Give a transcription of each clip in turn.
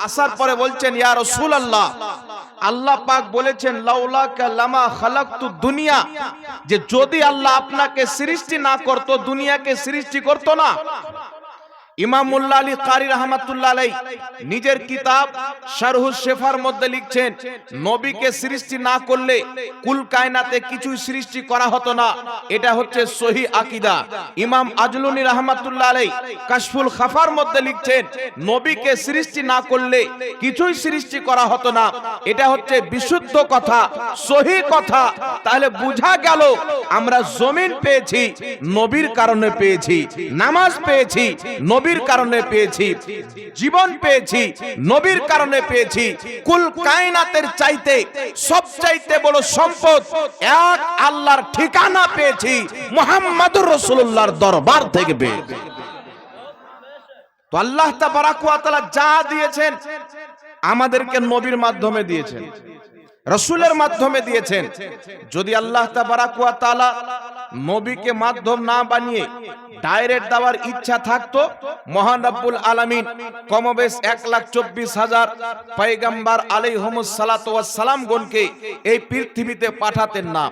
আসার পরে বলছেন ইয়া রাসূলুল্লাহ, আল্লাহ পাক বলেছেন লাউলাকা লামা খালাকতু দুনিয়া, যে যদি আল্লাহ আপনাকে সৃষ্টি না করত দুনিয়াকে সৃষ্টি করত না। ইমাম মোল্লা আলী কারি রাহমাতুল্লাহ আলাইহি নিজের কিতাব শারহুস শিফার মধ্যে লিখছেন, নবীকে সৃষ্টি না করলে কুল কায়নাতে কিছু সৃষ্টি করা হতো না। এটা হচ্ছে সহিহ আকীদা। ইমাম আজলুনী রাহমাতুল্লাহ আলাইহি কাশফুল খাফার মধ্যে লিখছেন, নবীকে সৃষ্টি না করলে কিছুই সৃষ্টি করা হতো না। এটা হচ্ছে বিশুদ্ধ কথা, সহিহ কথা। তাহলে বোঝা গেল আমরা জমিন পেয়েছি নবীর কারণে পেয়েছি, নামাজ পেয়েছি নবীর কারণে পেয়েছি, জীবন পেয়েছি নবীর কারণে পেয়েছি। কুল কায়নাতের চাইতে সবচাইতে বড় সম্পদ এক আল্লাহর ঠিকানা পেয়েছি, মুহাম্মদুর রাসূলুল্লাহর দরবার থেকে পেয়েছি। তো আল্লাহ তাবারাক ওয়া তাআলা যা দিয়েছেন আমাদেরকে নবীর মাধ্যমে দিয়েছেন, রাসূলের মাধ্যমে দিয়েছেন। যদি আল্লাহ তাবারাক ওয়া তাআলা নবীকে মাধ্যম না বানিয়ে ডাইরেক্ট দেওয়ার ইচ্ছা থাকতো, মহান রব্বুল আলামিন কমবেশ 1,24,000 পয়গম্বর আলাইহিমুস সালাতু ওয়াস সালাম গণকে এই পৃথিবীতে পাঠাতেন না।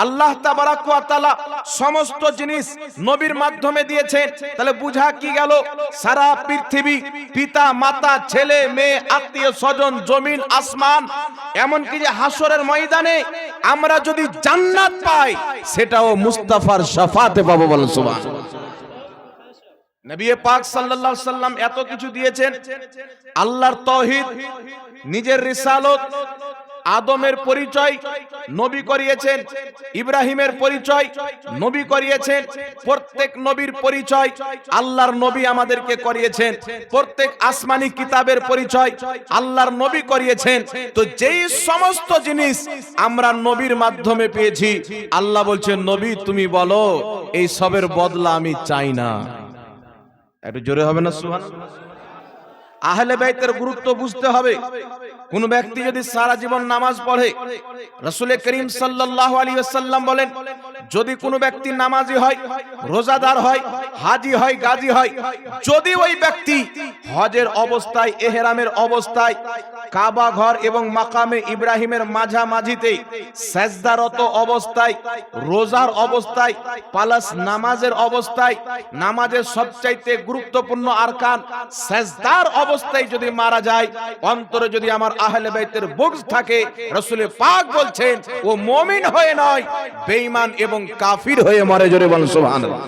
আল্লাহ তাবারাক ওয়া তাআলা সমস্ত জিনিস নবীর মাধ্যমে দিয়েছেন। তাহলে বুঝা কি গেল, সারা পৃথিবী, পিতা মাতা ছেলে মেয়ে আত্মীয় স্বজন জমিন আসমান, এমনকি যে হাসরের ময়দানে আমরা যদি জান্নাত পাই সেটাও মুস্তাফার শাফাতে পাবো। বলেন সুবহানাল্লাহ। নবী পাক সাল্লাল্লাহু আলাইহি সাল্লাম এত কিছু দিয়েছেন, আল্লাহর তাওহীদ, নিজের রিসালত, আদমের পরিচয় নবী করিয়েছেন, ইব্রাহিমের পরিচয় নবী করিয়েছেন, প্রত্যেক নবীর পরিচয় আল্লাহর নবী আমাদেরকে করিয়েছেন, প্রত্যেক আসমানি কিতাবের পরিচয় আল্লাহর নবী করিয়েছেন। তো যেই সমস্ত জিনিস আমরা নবীর মাধ্যমে পেয়েছি, আল্লাহ বলছেন নবী তুমি বলো এই সবের বদলা আমি চাই না। একটু জোরে হবে না সুবহানাল্লাহ? আহলে বাইতের গুরুত্ব বুঝতে হবে। কোন ব্যক্তি যদি সারা জীবন নামাজ পড়ে, রাসূল করিম সাল্লাল্লাহু আলাইহি ওয়াসাল্লাম বলেন, যদি কোনো ব্যক্তি নামাজি হয়, রোজাদার হয়, হাজী হয়, গাজী হয়, যদি ওই ব্যক্তি হজের অবস্থায়, ইহরামের অবস্থায় কাবা ঘর এবং মাকামে ইব্রাহিমের মাঝামাঝিতে সেজদারত অবস্থায়, রোজার অবস্থায়, প্লাস নামাজের অবস্থায়, নামাজের সবচাইতে গুরুত্বপূর্ণ আরকান সেজদার অবস্থায় যদি মারা যায়, অন্তরে যদি আমার আহলে বাইতের বুগজ থাকে, রাসূল পাক বলছেন ও মুমিন হয়ে নয় বেঈমান এবং কাফির হয়ে মরে। জোরে বলেন সুবহানাল্লাহ।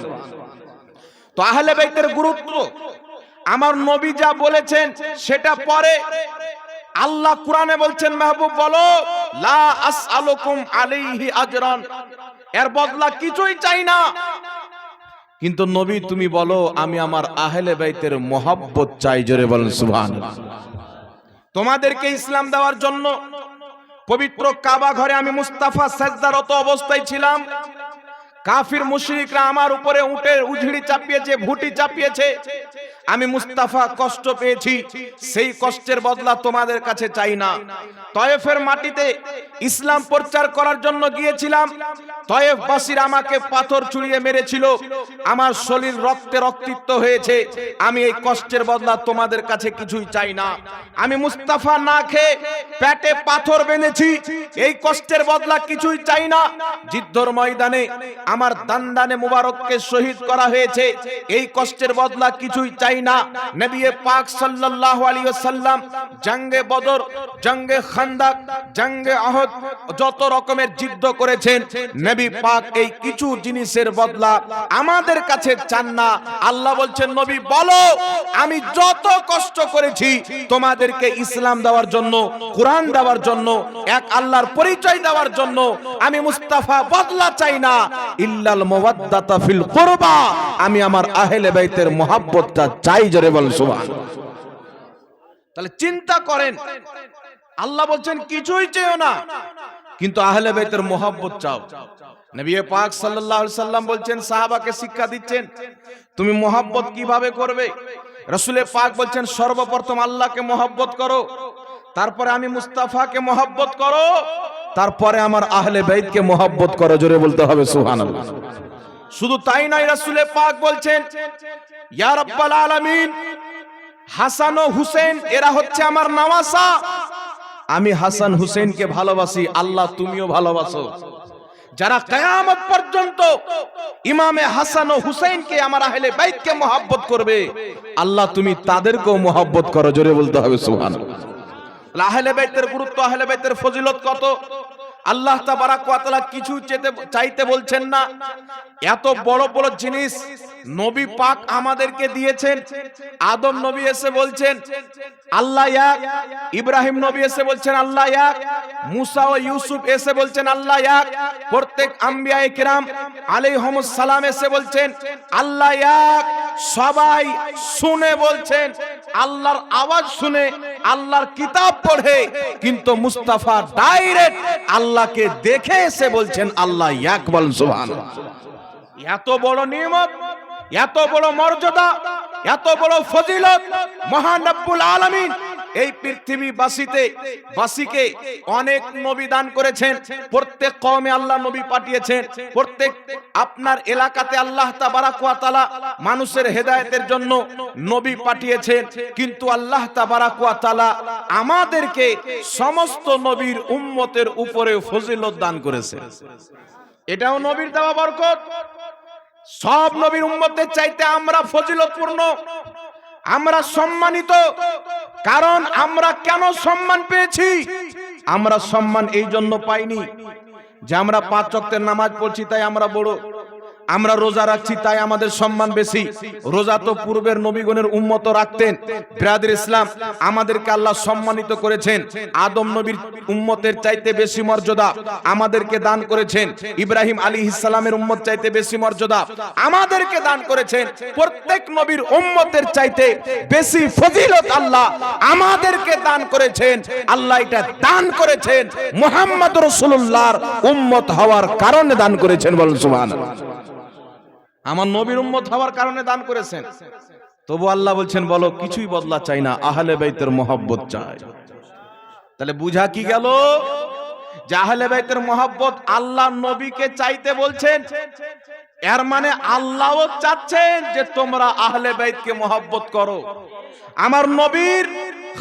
তো আহলে বাইতের গুরুত্ব আমার নবী যা বলেছেন সেটা পরে আল্লাহ কোরআনে বলছেন, মাহবুব বলো লা আসআলুকুম আলাইহি আজরান, এর বদলা কিছুই চাই না। কিন্তু নবী তুমি বলো আমি আমার আহলে বাইতের মহব্বত চাই। জোরে বলেন সুবহানাল্লাহ। তোমাদেরকে ইসলাম দেওয়ার জন্য পবিত্র কাবা ঘরে আমি মুস্তাফা সাজদারত অবস্থায় ছিলাম, কাফির মুশরিকরা আমার উপরে উটের উঝড়ি চাপিয়েছে, ভুটি চাপিয়েছে, আমি মুস্তাফা কষ্ট পেয়েছি, সেই কষ্টের বদলা তোমাদের কাছে চাই না। তয়েফের মাটিতে ইসলাম প্রচার করার জন্য গিয়েছিলাম, তয়েফবাসীরা আমাকে পাথর ছুঁড়িয়ে মেরেছিল, আমার শরীর রক্তে রক্তিত হয়েছে, আমি এই কষ্টের বদলা তোমাদের কাছে কিছুই চাই না। আমি মুস্তাফা না খেয়ে পেটে পাথর বেঁধেছি, এই কষ্টের বদলা কিছুই চাই না। যুদ্ধের ময়দানে আমার দান্দানে মুবারককে শহীদ করা হয়েছে, এই কষ্টের বদলা কিছুই চাই না। নবী পাক সাল্লাল্লাহু আলাইহি ওয়াসাল্লাম জঙ্গে বদর, জঙ্গে খান্দাক, জঙ্গে আহদ যত রকমের যুদ্ধ করেছেন, নবী পাক এই কিছু জিনিসের বদলা আমাদের কাছে চান না। আল্লাহ বলছেন নবী বলো আমি যত কষ্ট করেছি তোমাদেরকে ইসলাম দেওয়ার জন্য, কোরআন দেওয়ার জন্য, এক আল্লাহর পরিচয় দেওয়ার জন্য, আমি মুস্তাফা বদলা চাই না। ইল্লাল মাওয়াদ্দাতা ফিল কুরবা, আমি আমার আহলে বাইতের মহব্বতটা চাই। জোরে বলেন সুবহানাল্লাহ। তাহলে চিন্তা করেন, আল্লাহ বলছেন কিছুই চেয়েও না কিন্তু আহলে বাইতের মহব্বত চাও। নবী পাক সাল্লাল্লাহু আলাইহি সাল্লাম বলছেন, সাহাবাকে শিক্ষা দিচ্ছেন তুমি মহব্বত কিভাবে করবে। রাসূল পাক বলছেন সর্বপ্রথম আল্লাহকে মহব্বত করো, তারপরে আমি মুস্তাফাকে মহব্বত করো, তারপরে আমার আহলে বাইতকে মহব্বত করো। জোরে বলতে হবে সুবহানাল্লাহ। শুধু তাই নয়, রাসূল পাক বলছেন ইয়া রাব্বাল আলামিন, হাসান ও হুসেন এরা হচ্ছে আমার নওয়াসা, আমি হাসান হুসেনকে ভালোবাসি, আল্লাহ তুমিও ভালোবাসো। যারা কিয়ামত পর্যন্ত ইমামে হাসান ও হুসেনকে আমার আহলে বাইতকে মহব্বত করবে, আল্লাহ তুমি তাদেরকেও মহব্বত করো। জোরে বলতে হবে সুবহানাল্লাহ। আহলে বাইতের গুরুত্ব, আহলে বাইতের ফজিলত কত আল্লাহ তাবারাক ওয়া তাআলা কিছু চাইতে বলছেন না। এত বড় বড় জিনিস নবী পাক আমাদেরকে দিয়েছেন। আদম নবী এসে বলছেন আল্লাহ এক, ইব্রাহিম নবী এসে বলছেন আল্লাহ এক, মুসা ও ইউসুফ এসে বলছেন আল্লাহ এক, প্রত্যেক আম্বিয়ায়ে কিরাম আলাইহিমুস সালাম এসে বলছেন আল্লাহ এক। সবাই শুনে বলছেন, আল্লাহর আওয়াজ শুনে, আল্লাহর কিতাব পড়ে, কিন্তু মুস্তাফা ডাইরেক্ট আল্লাহকে দেখে এসে বলছেন আল্লাহ এক। বলেন সুবহানাল্লাহ। এত বড় নিয়ামত, এত বড় মর্যাদা, এত বড় ফজিলত মহান রব্বুল আলামিন এই পৃথিবীবাসীকে অনেক নবী দান করেছেন। প্রত্যেক কওমে আল্লাহ নবী পাঠিয়েছেন। প্রত্যেক আপনার এলাকাতে আল্লাহ তাবারাক ওয়া তাআলা মানুষের হেদায়েতের জন্য নবী পাঠিয়েছেন। কিন্তু আল্লাহ তাবারাক ওয়া তাআলা আমাদেরকে সমস্ত নবীর উম্মতের উপরে ফজিলত দান করেছেন। এটাও নবীর দেওয়া বরকত। সব নবীর উম্মতের চাইতে আমরা ফজিলতপূর্ণ, আমরা সম্মানিত। কারণ আমরা কেন সম্মান পেয়েছি? আমরা সম্মান এই জন্য পাইনি যে আমরা 5 ওয়াক্তের নামাজ পড়ছি তাই আমরা বড়, আমরা রোজা রাখছি তাই আমাদের সম্মান বেশি। রোজা তো পূর্বের নবীগণের উম্মত রাখতেন। ব্রাদার ইসলাম, আমাদেরকে আল্লাহ সম্মানিত করেছেন। আদম নবীর উম্মতের চাইতে বেশি মর্যাদা আমাদেরকে দান করেছেন। ইব্রাহিম আলাইহিস সালামের উম্মত চাইতে বেশি মর্যাদা আমাদেরকে দান করেছেন। প্রত্যেক নবীর উম্মতের চাইতে বেশি ফজিলত আল্লাহ আমাদেরকে দান করেছেন। আল্লাহ এটা দান করেছেন মুহাম্মদ রাসূলুল্লাহর উম্মত হওয়ার কারণে দান করেছেন। বলুন সুবহানাল্লাহ। আমার নবীর উম্মত হওয়ার কারণে দান করেছেন। তবু আল্লাহ বলছেন বলো কিছুই বদলা চাই না, আহলে বাইতের মহব্বত চাই। তাহলে বুঝা কি গেল যে আহলে বাইতের মহব্বত আল্লাহ নবীকে চাইতে বলছেন। এর মানে আল্লাহও চাচ্ছেন যে তোমরা আহলে বাইতকে মহব্বত করো, আমার নবীর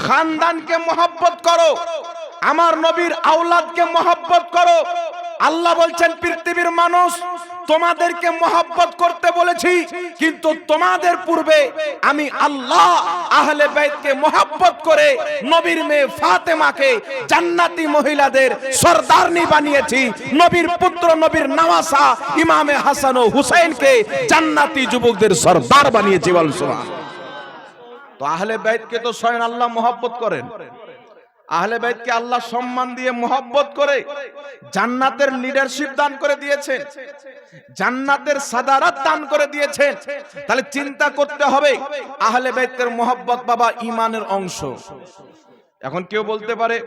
খানদানকে মহব্বত করো, আমার নবীর আওলাদকে মহব্বত করো। আল্লাহ বলছেন পৃথিবীর মানুষ তোমাদেরকে মহব্বত করতে বলেছি, কিন্তু তোমাদের পূর্বে আমি আল্লাহ আহলে বাইতকে মহব্বত করে নবীর মেয়ে ফাতেমাকে জান্নাতি মহিলাদের সরদারনি বানিয়েছি। নবীর পুত্র, নবীর নওয়াসা ইমামে হাসান ও হুসাইনকে জান্নাতি যুবকদের সরদার বানিয়েছি। বল সুবহানাল্লাহ। তো আহলে বাইতকে তো স্বয়ং আল্লাহ মহব্বত করেন। আহলে বাইতকে আল্লাহ সম্মান দিয়ে মহব্বত করে জান্নাতের লিডারশিপ দান করে দিয়েছেন, জান্নাতের সাদারাত দান করে দিয়েছেন। তাহলে চিন্তা করতে হবে আহলে বাইতের মহব্বত বাবা ঈমানের অংশ। এখন কেউ বলতে পারে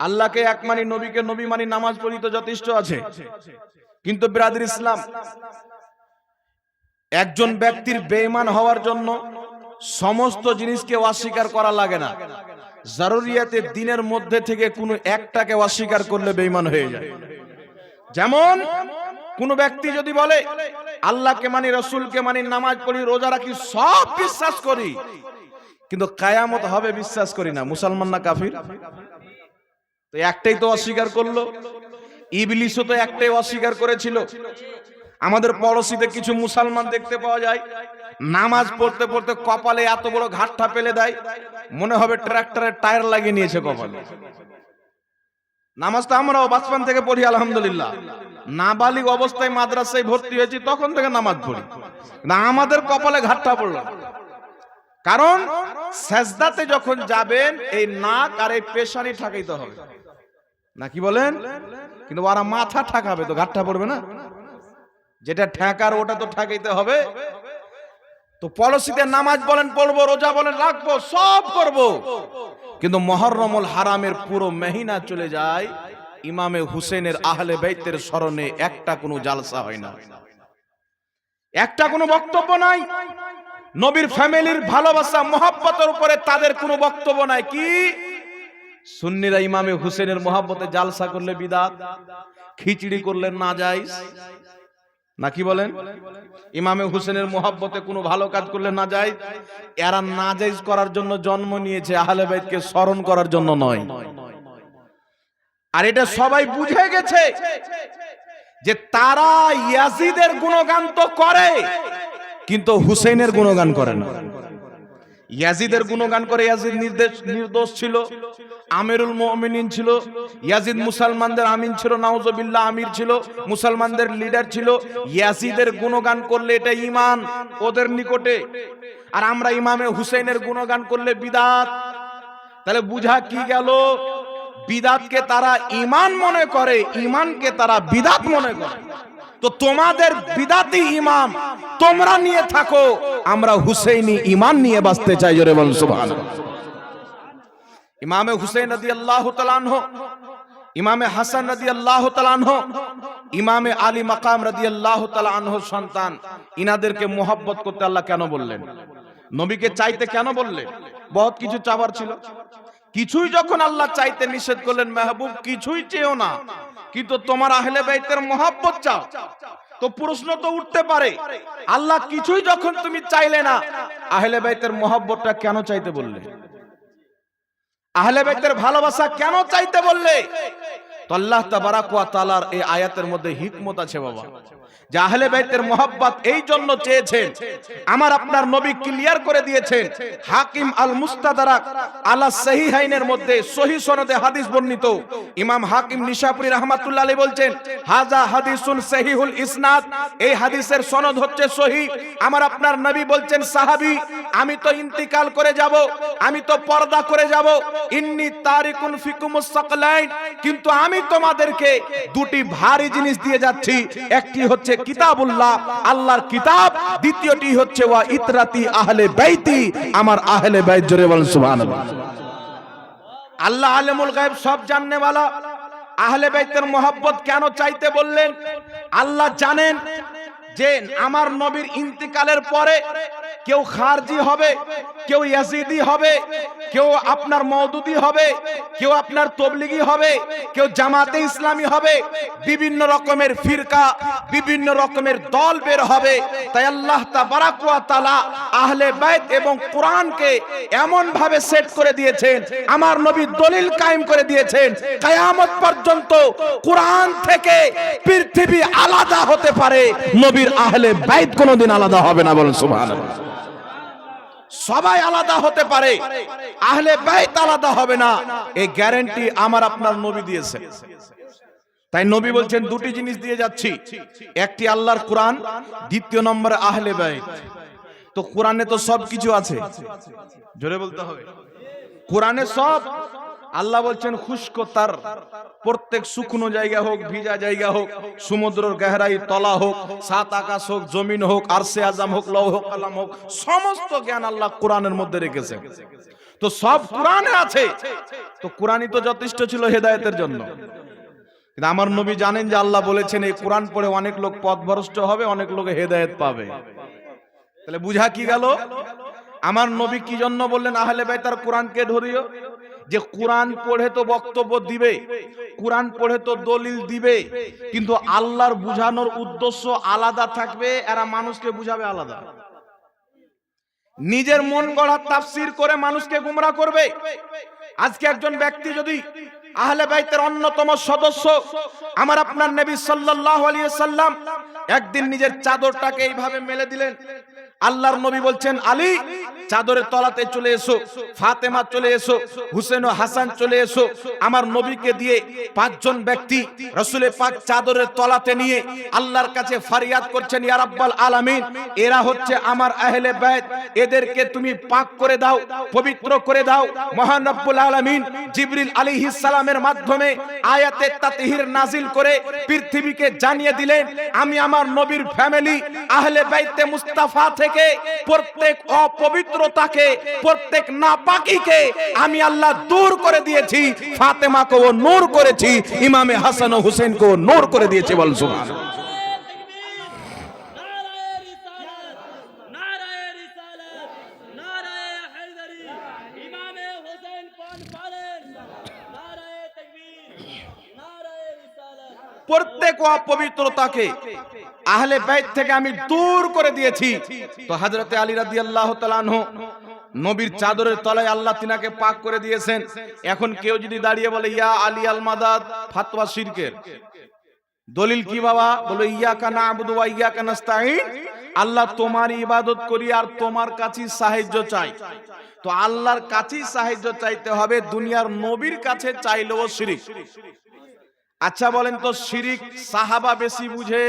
আল্লাহকে এক মানি, নবীকে নবী মানি, নামাজ পড়ি তো যথেষ্ট আছে। কিন্তু ব্রাদার ইসলাম, একজন ব্যক্তির বেঈমান হওয়ার জন্য সমস্ত জিনিসকে অস্বীকার করা লাগে না। জরুরিয়াতে দিনের মধ্যে থেকে কোনো একটাকে অস্বীকার করলে বেঈমান হয়ে যায়। যেমন কোন ব্যক্তি যদি বলে আল্লাহকে মানি, রাসূলকে মানি, নামাজ পড়ি, রোজা রাখি, সব বিশ্বাস করি, কিন্তু কিয়ামত হবে বিশ্বাস করি না, মুসলমান না কাফির? তো একটাই তো অস্বীকার করলো। ইবলিসও তো একটাই অস্বীকার করেছিল। আমাদের পড়োশিতে কিছু মুসলমান দেখতে পাওয়া যায় নামাজ পড়তে পড়তে কপালে এত বড় ঘাটটা ফেলে দেয়, মনে হবে ট্রাক্টরের টায়ার লাগিয়ে নিয়েছে কপালে। নামাজটা আমরাও বাচপান থেকে পড়ি আলহামদুলিল্লাহ, নাবালিগ অবস্থায় মাদ্রাসায় ভর্তি হয়েছি তখন থেকে নামাজ পড়ি, না আমাদের কপালে ঘাটটা পড়লো। কারণ সেজদাতে যখন যাবেন এই নাক আর এই পেশানি ঠাকাইতে হবে, নাকি বলেন? কিন্তু ওরা মাথা ঠাকাবে তো ঘাটটা পড়বে না, যেটা ঠেকার ওটা তো ঠাকাইতে হবে। তো পলিসিতে নামাজ বলেন পড়বো, রোজা বলেন রাখবো, সব করব, কিন্তু মুহররমুল হারামের পুরো মহিনা চলে যায়, ইমামে হুসেনের আহলে বাইতের স্মরণে একটা কোনো জালসা হয় না, একটা কোনো বক্তব্য নাই। নবীর ফ্যামিলির ভালোবাসা মহব্বতের উপরে তাদের কোনো বক্তব্য নাই। কি সুন্নিরা ইমামে হুসেনের মহব্বতে জালসা করলে বিদাত, খিচড়ি করলে নাজায়েজ, নাকি বলেন? ইমামে হুসেনের মোহাব্বতে কোনো ভালো কাজ করলে না যায়, এরা নাজায়েজ করার জন্য জন্ম নিয়েছে, আহলে বাইতকে স্মরণ করার জন্য নয়। আর এটা সবাই বুঝে গেছে যে তারা ইয়াজিদের গুণগান তো করে, কিন্তু হুসেনের গুণগান করে না। ইয়াজিদের গুণগান করে, ইয়াজিদ নির্দোষ ছিল, আমিরুল মুমিনিন ছিল, ইয়াজিদ মুসলমানদের আমিন ছিল, নাউজুবিল্লাহ আমির ছিল, মুসলমানদের লিডার ছিল। ইয়াজিদের গুণগান করলে এটা ঈমান ওদের নিকটে, আর আমরা ইমামে হুসেনের গুণগান করলে বিদআত। তাহলে বুঝা কি গেল? বিদআতকে তারা ঈমান মনে করে, ঈমানকে তারা বিদআত মনে করে। তো তোমাদের বিদআতি ইমাম তোমরা নিয়ে থাকো, আমরা হুসেইনি ঈমান নিয়ে বাঁচতে চাই। জোরে বলুন সুবহানাল্লাহ। ইমামে হুসেইন রাদিয়াল্লাহু তাআলা আনহু, ইমামে হাসান রাদিয়াল্লাহু তাআলা আনহু, ইমামে আলী মাকাম রাদিয়াল্লাহু তাআলা আনহুর সন্তান, ইনাদেরকে মোহাব্বত করতে আল্লাহ কেন বললেন? নবীকে চাইতে কেন বললেন? বহুত কিছু চাবার ছিল, কিছুই যখন আল্লাহ চাইতে নিষেধ করলেন, মেহবুব কিছুই চেয়েও না, কিন্তু তোমার আহলে বাইতের মোহাব্বত চাও, তো প্রশ্ন তো উঠতে পারে, আল্লাহ কিছুই যখন তুমি চাইলে না, আহলে বাইতের মোহাব্বতটা কেন চাইতে বললে? আহলে বাইতের ভালোবাসা কেন চাইতে বললে? তো আল্লাহ তাবারাক ওয়া তাআলার এই আয়াতের মধ্যে হিকমত আছে বাবা, যে আহলে বাইতের মোহাব্বত এই জন্য চেয়েছেন। আমার আপনার নবী ক্লিয়ার করে দিয়েছেন, হাকিম আল মুস্তাদরাক আলা সহিহাইনের মধ্যে সহিহ সনদে হাদিস বর্ণিত, ইমাম হাকিম নিশাপুরী রাহমাতুল্লাহ আলাইহি বলছেন, হাযা হাদিসুন সহিহুল ইসনাদ, এই হাদিসের সনদ হচ্ছে সহিহ। আমার আপনার নবী বলছেন, সাহাবী আমি তো ইন্তিকাল করে যাব, আমি তো পর্দা করে যাব, ইন্নী তারিকুন ফিকুমুস সাকলাইন, কিন্তু আমি তোমাদেরকে দুটি ভারী জিনিস দিয়ে যাচ্ছি, একটি হচ্ছে কিতাবুল্লাহ, আল্লাহর কিতাব, দ্বিতীয়টি হচ্ছে ওয়া ইতরাতি আহলে বাইতি, আমার আহলে বাইত। জোরে বলেন সুবহানাল্লাহ। আল্লাহ আলেমুল গায়ব, সব জাননে वाला, আহলে বাইতের মোহাব্বত কেন চাইতে বললেন? আল্লাহ জানেন যে আমার নবীর ইন্তিকালের পরে কেউ খারজি হবে, কেউ ইয়াজিদি হবে, কেউ আপনার মওদুদি হবে, কেউ আপনার তবলিগি হবে, কেউ জামাতে ইসলামী হবে, বিভিন্ন রকমের ফিরকা, বিভিন্ন রকমের দল বের হবে। তাই আল্লাহ তাবারাক ওয়া তাআলা আহলে বাইত এবং কোরআনকে এমন ভাবে সেট করে দিয়েছেন, আমার নবী দলিল কায়েম করে দিয়েছেন, কিয়ামত পর্যন্ত কোরআন থেকে পৃথিবী আলাদা হতে পারে, নবীর আহলে বাইত কোনোদিন আলাদা হবে না। বলেন সুবহানাল্লাহ। সবাই আলাদা হতে পারে, আহলে বাইত আলাদা হবে না, এই গ্যারান্টি আমার আপনার নবী দিয়েছেন। তাই নবী বলছেন দুটি জিনিস দিয়ে যাচ্ছি, একটি আল্লাহর কোরআন, দ্বিতীয় নম্বরে আহলে বাইত। তো কোরআনে তো সব কিছু আছে, জোরে বলতে হবে, কোরআনে সব। আল্লাহ বলছেন খুশক তার, প্রত্যেক শুকনো জায়গা হোক, ভিজা জায়গা হোক, সমুদ্রের গহরাই তলা হোক, সাত আকাশ হোক, জমিন হোক, আরশে আজম হোক, লৌহ কলম হোক, সমস্ত জ্ঞান আল্লাহ কোরআনের মধ্যে রেখেছে। তো সব কোরআনে আছে, তো কোরআনই তো যথেষ্ট ছিল হেদায়েতের জন্য। কিন্তু আমার নবী জানেন যে আল্লাহ বলেছেন এই কোরআন পড়ে অনেক লোক পথভ্রষ্ট হবে, অনেক লোক হেদায়েত পাবে। তাহলে বুঝা কি গেল? আমার নবী কি জন্য বললেন আহলে বাইত আর কোরআনকে ধরিও? যে কোরআন পড়ে তো বক্তব্য দিবে, কোরআন পড়ে তো দলিল দিবে, কিন্তু আল্লাহর বুঝানোর উদ্দেশ্য আলাদা থাকবে, এরা মানুষকে বুঝাবে আলাদা, নিজের মন গড়া তাফসীর করে মানুষকে গুমরাহ করবে। আজকে একজন ব্যক্তি যদি আহলে বাইতের অন্যতম সদস্য, আমার আপনার নবী সাল্লাল্লাহু আলাইহি ওয়াসাল্লাম একদিন নিজের চাদরটাকে এইভাবে মেলে দিলেন, আল্লাহর নবী বলছেন, আলী চাদরের তলাতে চলে এসো, ফাতেমা চলে এসো, হুসেন ও হাসান চলে এসো। আমার নবীকে দিয়ে পাঁচজন ব্যক্তি রাসূলে পাক চাদরের তলাতে নিয়ে আল্লাহর কাছে ফরিয়াদ করছেন, ইয়া রাব্বাল আলামিন, এরা হচ্ছে আমার আহলে বাইত, এদেরকে তুমি পাক করে দাও, পবিত্র করে দাও। মহান রব্বুল আলামিন জিবরিল আলাইহিস সালামের মাধ্যমে আয়াতে তাতহির নাজিল করে পৃথিবীকে জানিয়ে দিলেন, আমি আমার নবীর ফ্যামিলি আহলে বাইতে মুস্তাফা থেকে প্রত্যেক অপবিত্রতাকে, প্রত্যেক নাপাকিকে আমি আল্লাহ দূর করে দিয়েছি, ফাতেমাকে ও নূর করেছি, ইমামে হাসান ও হুসেনকে ও নূর করে দিয়েছি। বল সুবহানাল্লাহ। প্রত্যেক অপবিত্রতাকে আহলে বাইত থেকে আমি দূর করে দিয়েছি। তো হযরতে আলী রাদিয়াল্লাহু তাআলা আনহু নবীর চাদরের তলায় আল্লাহ তিনাকে পাক করে দিয়েছেন। এখন কেউ যদি দাঁড়িয়ে বলে ইয়া আলী আল মাদাদ, ফাতওয়া শিরকের। দলিল কি বাবা? বলো ইয়াকা না'বুদু ওয়া ইয়াকা নাস্তাঈন, আল্লাহ তোমার ইবাদত করি আর তোমার কাছেই সাহায্য চাই। তো আল্লাহর কাছেই সাহায্য চাইতে হবে, দুনিয়ার নবীর কাছে চাইলেও শিরক। আচ্ছা বলেন তো, শিরক সাহাবা বেশি বুঝে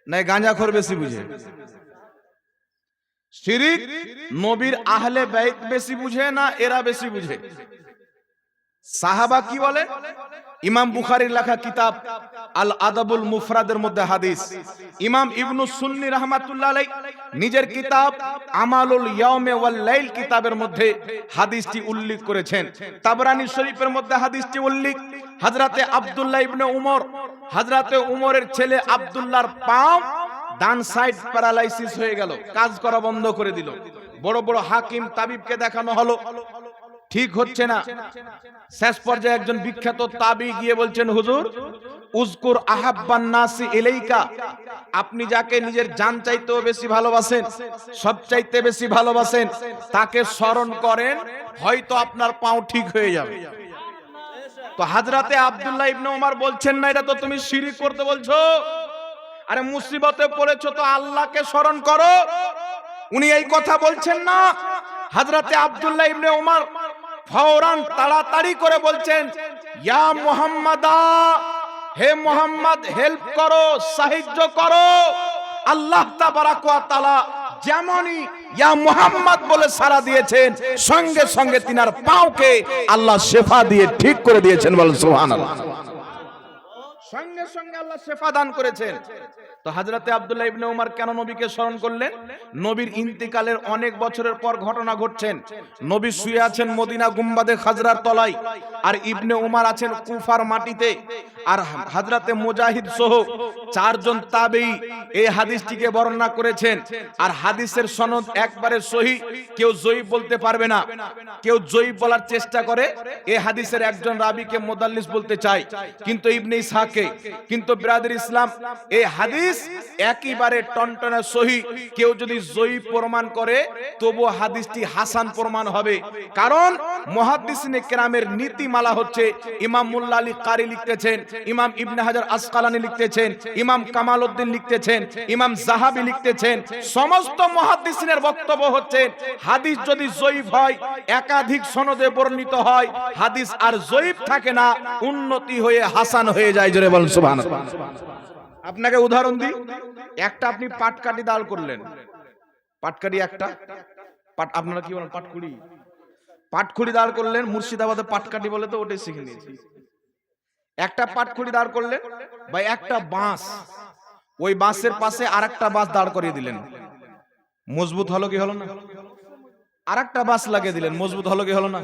না গাঁজাখোর বেশি বুঝে? শিরক নবীর আহলে বাইত বেশি বুঝে না এরা বেশি বুঝে? সাহাবা কি বলে? ইমাম বুখারীর লেখা কিতাব আল আদাবুল মুফরাদের মধ্যে হাদিস, ইমাম ইবনু সুন্নি রাহমাতুল্লাহ আলাইহি নিজের কিতাব আমালুল ইয়াউমি ওয়াল লাইল কিতাবের মধ্যে হাদিসটি উল্লেখ করেছেন। তাবরানী শরীফের মধ্যে হাদিসটি উল্লেখ। হযরতে আব্দুল্লাহ ইবনে উমর, হযরতে উমরের ছেলে আব্দুল্লাহর পা ডান সাইড প্যারালাইসিস হয়ে গেল, কাজ করা বন্ধ করে দিল। বড় বড় হাকিম তাবিবকে দেখানো হলো, ঠিক হচ্ছে না। শেষ পর্যায়ে একজন বিখ্যাত তাবি গিয়ে বলছেন, হুজুর উযকুর আহাব্বান নাসি ইলাইকা, আপনি যাকে নিজের জান চাইতেও বেশি ভালোবাসেন, সব চাইতে বেশি ভালোবাসেন, তাকে স্মরণ করেন, হয়তো আপনার পাও ঠিক হয়ে যাবে। তো হযরতে আব্দুল্লাহ ইবনে উমর বলছেন, না এটা তো তুমি শিরক করতে বলছো। আরে মুসিবতে পড়েছো তো আল্লাহকে স্মরণ করো। উনি এই কথা বলছেন না। হযরতে আব্দুল্লাহ ইবনে উমর ফওরান তাড়াতাড়ি করে বলছেন, ইয়া মুহাম্মাদা, হে মুহাম্মদ হেল্প করো, সাহায্য করো। আল্লাহ তাবারাক ওয়া তাআলা যেমনই ইয়া মুহাম্মদ বলে সাড়া দিয়েছেন, সঙ্গে সঙ্গে তিনার পাওকে আল্লাহ শেফা দিয়ে ঠিক করে দিয়েছেন। বলেন সুবহানাল্লাহ। সঙ্গে সঙ্গে আল্লাহ শেফা দান করেছেন। তো হযরতে আব্দুল্লাহ ইবনে উমর কেন নবীকে স্মরণ করলেন? নবীর ইন্তিকালের অনেক বছরের পর ঘটনা ঘটছেন। নবী শুয়ে আছেন মদিনা গুম্বাদে খাজরার তলায়, আর ইবনে উমর আছেন কুফার মাটিতে। আর হযরতে মুজাহিদ সহ চারজন তাবেঈ এই হাদিসটিকে বর্ণনা করেছেন। আর হাদিসের সনদ একবারে সহিহ, কেউ জয়ীফ বলতে পারবে না। কেউ জয়ীফ বলার চেষ্টা করে, এই হাদিসের একজন রাবীকে মুদাল্লিস বলতে চায়, কিন্তু ইবনে ইসহাকে। কিন্তু বিরাদর ইসলাম, এই হাদিস একেবারে টনটনে সহিহ। কেউ যদি জয়ীফ প্রমাণ করে তবু হাদিসটি হাসান প্রমাণ হবে। কারণ মুহাদ্দিসিনে কেরামের নীতিমালা হচ্ছে, ইমাম মুল্লা আলী কারি লিখতেছেন, ইমাম ইবনে হাজার আসকালানি লিখতেছেন, ইমাম কামাল উদ্দিন লিখতেছেন, ইমাম যাহাবী লিখতেছেন, সমস্ত মুহাদ্দিসিনের বক্তব্য হচ্ছে হাদিস যদি জয়ীফ হয়, একাধিক সনদে বর্ণিত হয়, হাদিস আর জয়ীফ থাকে না, উন্নতি হয়ে হাসান হয়ে যায়। জোরে বলেন সুবহানাল্লাহ। আপনাকে উদাহরণ দিই, একটা আপনি পাটকাঠি দাল করলেন, পাটকাঠি একটা পাট, আপনারা কি বলেন পাটকুড়ি, পাটখুড়ি দাঁড় করলেন, মুর্শিদাবাদে পাটকাঠি বলে তো ওটাই শিখে নিয়েছি। একটা পাটখুড়ি দাঁড় করলেন বা একটা বাঁশ, ওই বাঁশের পাশে আরেকটা বাঁশ দাঁড় করিয়ে দিলেন, মজবুত হলো কি হলো না? আরেকটা বাঁশ লাগিয়ে দিলেন, মজবুত হলো কি হলো না?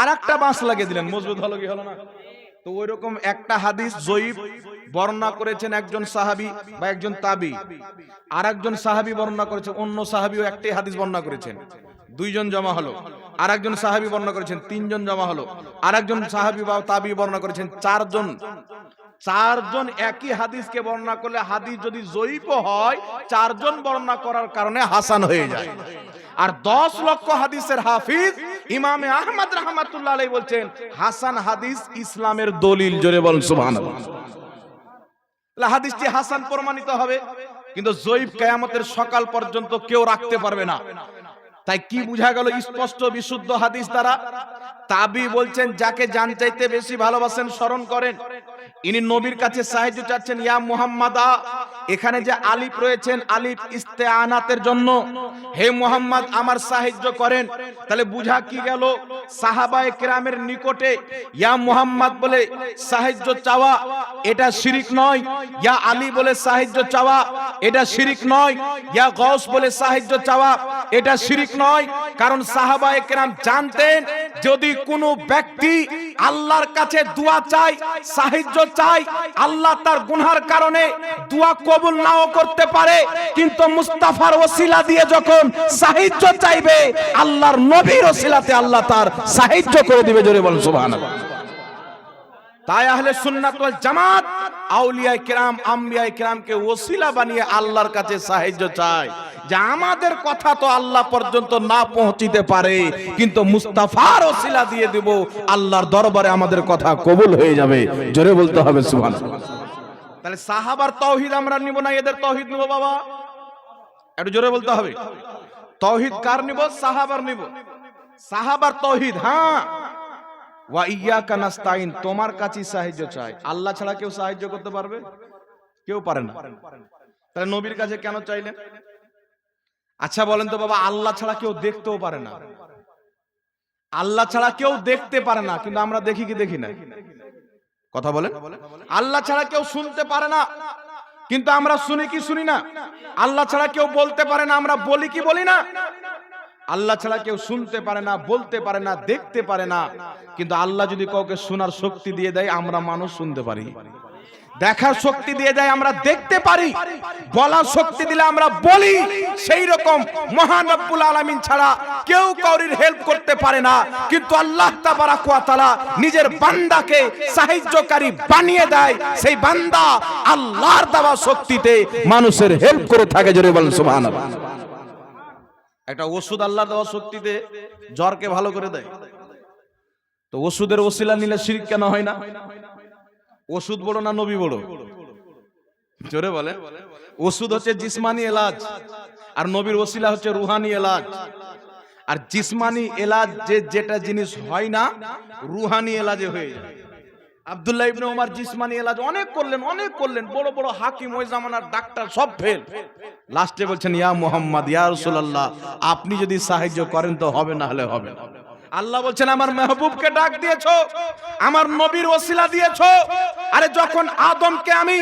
আরেকটা বাঁশ লাগিয়ে দিলেন, মজবুত হলো কি হলো না? তো ওইরকম একটা হাদিস জয়ীফ বর্ণনা করেছেন একজন সাহাবী বা একজন তাবী, আর একজন সাহাবী বর্ণনা করেছেন, অন্য সাহাবীও একটাই হাদিস বর্ণনা করেছেন, দুইজন জমা হলো। আর একজন সাহাবী বর্ণনা করেছেন, তিনজন জমা হলো। আর একজন সাহাবী বা তাবী বর্ণনা করেছেন, চারজন। চারজন একই হাদিসকে বর্ণনা করলে হাদিস যদি জয়ীফ হয়, চারজন বর্ণনা করার কারণে হাসান হয়ে যায়। আর 10 লক্ষ হাদিসের হাফিজ ইমামে আহমদ রাহমাতুল্লাহ আলাইহি বলছেন, হাসান হাদিস ইসলামের দলিল। জোরে বলেন সুবহানাল্লাহ। হাদিসটি হাসান প্রমাণিত হবে, কিন্তু জয়ীফ কিয়ামতের সকাল পর্যন্ত কেউ রাখতে পারবে না। তাই কি বোঝা গেল স্পষ্ট বিশুদ্ধ হাদিস দ্বারা? তাবী বলছেন, যাকে জান চাইতে বেশি ভালোবাসেন স্মরণ করেন। ইনি নবীর কাছে সাহায্য চাচ্ছেন, ইয়া মুহাম্মাদা। এখানে যে আলিফ রয়েছেন, আলিফ ইস্তেআনাতের জন্য, হে মুহাম্মদ আমার সাহায্য করেন। তাহলে বুঝা কি গেল? সাহাবায়ে কেরামের নিকটে ইয়া মুহাম্মদ বলে সাহায্য চাওয়া এটা শিরক নয়, ইয়া আলী বলে সাহায্য চাওয়া এটা শিরক নয়, ইয়া গাউস বলে সাহায্য চাওয়া এটা শিরক নয়। কারণ সাহাবায়ে কেরাম জানতেন, যদি কোনো ব্যক্তি আল্লাহর কাছে দোয়া চায়, সাহায্য চায়, আল্লাহ তার গুনাহের কারণে দোয়া কবুল নাও করতে পারে, কিন্তু মুস্তাফার ওসিলা দিয়ে যখন সাহায্য চাইবে, আল্লাহর নবীর ওসিলাতে আল্লাহ তার সাহায্য করে দিবে। জোরে বলেন সুবহানাল্লাহ। তাই আহলে সুন্নাত ওয়াল জামাত আউলিয়ায়ে কেরাম আম্বিয়ায়ে কেরামকে ওসিলা বানিয়ে আল্লাহর কাছে সাহায্য চায়, যে আমাদের কথা তো আল্লাহ পর্যন্ত না পৌঁছিতে পারে, কিন্তু মুস্তাফার ওসিলা দিয়ে দেব, আল্লাহর দরবারে আমাদের কথা কবুল হয়ে যাবে। জোরে বলতে হবে সুবহানাল্লাহ। তাহলে সাহাবার তাওহীদ আমরা নিব না এদের তাওহীদ নিব বাবা? একটু জোরে বলতে হবে। তাওহীদ কার নিব? সাহাবার নিব। সাহাবার তাওহীদ। হ্যাঁ, ওয়া ইয়াকা নাস্তাইন, তোমার কাছে সাহায্য চাই। আল্লাহ ছাড়া কেউ সাহায্য করতে পারবে? কেউ পারে না। তাহলে নবীর কাছে কেন চাইলেন? আচ্ছা বলেন তো বাবা, আল্লাহ ছাড়া কেউ দেখতেও পারে না। আল্লাহ ছাড়া কেউ দেখতে পারে না, কিন্তু আমরা দেখি কি দেখি না? কথা বলেন। আল্লাহ ছাড়া কেউ শুনতে পারে না, কিন্তু আমরা শুনি কি শুনি না? আল্লাহ ছাড়া কেউ বলতে পারে না, আমরা বলি কি বলি না? আল্লাহ ছাড়া কেউ শুনতে পারে না, বলতে পারে না, দেখতে পারে না, কিন্তু আল্লাহ যদি কাউকে শোনার শক্তি দিয়ে দেয়, আমরা মানুষ শুনতে পারি। দেখার শক্তি দিয়ে দেয়, আমরা দেখতে পারি। বলার শক্তি দিলে আমরা বলি। সেই রকম মহান রব্বুল আলামিন ছাড়া কেউ কাউরির হেল্প করতে পারে না, কিন্তু আল্লাহ তাবারাক ওয়া তাআলা নিজের বান্দাকে সাহায্যকারী বানিয়ে দেয়। সেই বান্দা আল্লাহর দেওয়া শক্তিতে মানুষের হেল্প করে থাকে। জোরে বলেন সুবহানাল্লাহ। একটা ওষুধ আল্লাহর দেওয়া শক্তিতে জ্বরকে ভালো করে দেয়, তো ওষুধের ওসিলা নিলে শিরক কেন হয় না? ওষুধ বড় না নবী বড়? জোরে বলে। ওষুধ হচ্ছে জিসমানি এলাজ, আর নবীর ওসিলা হচ্ছে রুহানি এলাজ। আর জিসমানি এলাজ যেটা জিনিস হয় না, রুহানি এলাজে হয়ে যায়। আব্দুল্লাহ ইবনে ওমর জিসমানি এলাজ অনেক করলেন, বড় বড় হাকিম ওই জামানার ডাক্তার সব ফেল। লাস্টে বলছেন, ইয়া মুহাম্মদ, ইয়া রাসূলুল্লাহ, আপনি যদি সাহায্য করেন তো হবে, না হলে হবে না। আল্লাহ বলছেন, আমার মেহবুবকে ডাক দিয়েছো, আমার নবীর ওসিলা দিয়েছো। আরে যখন আদমকে আমি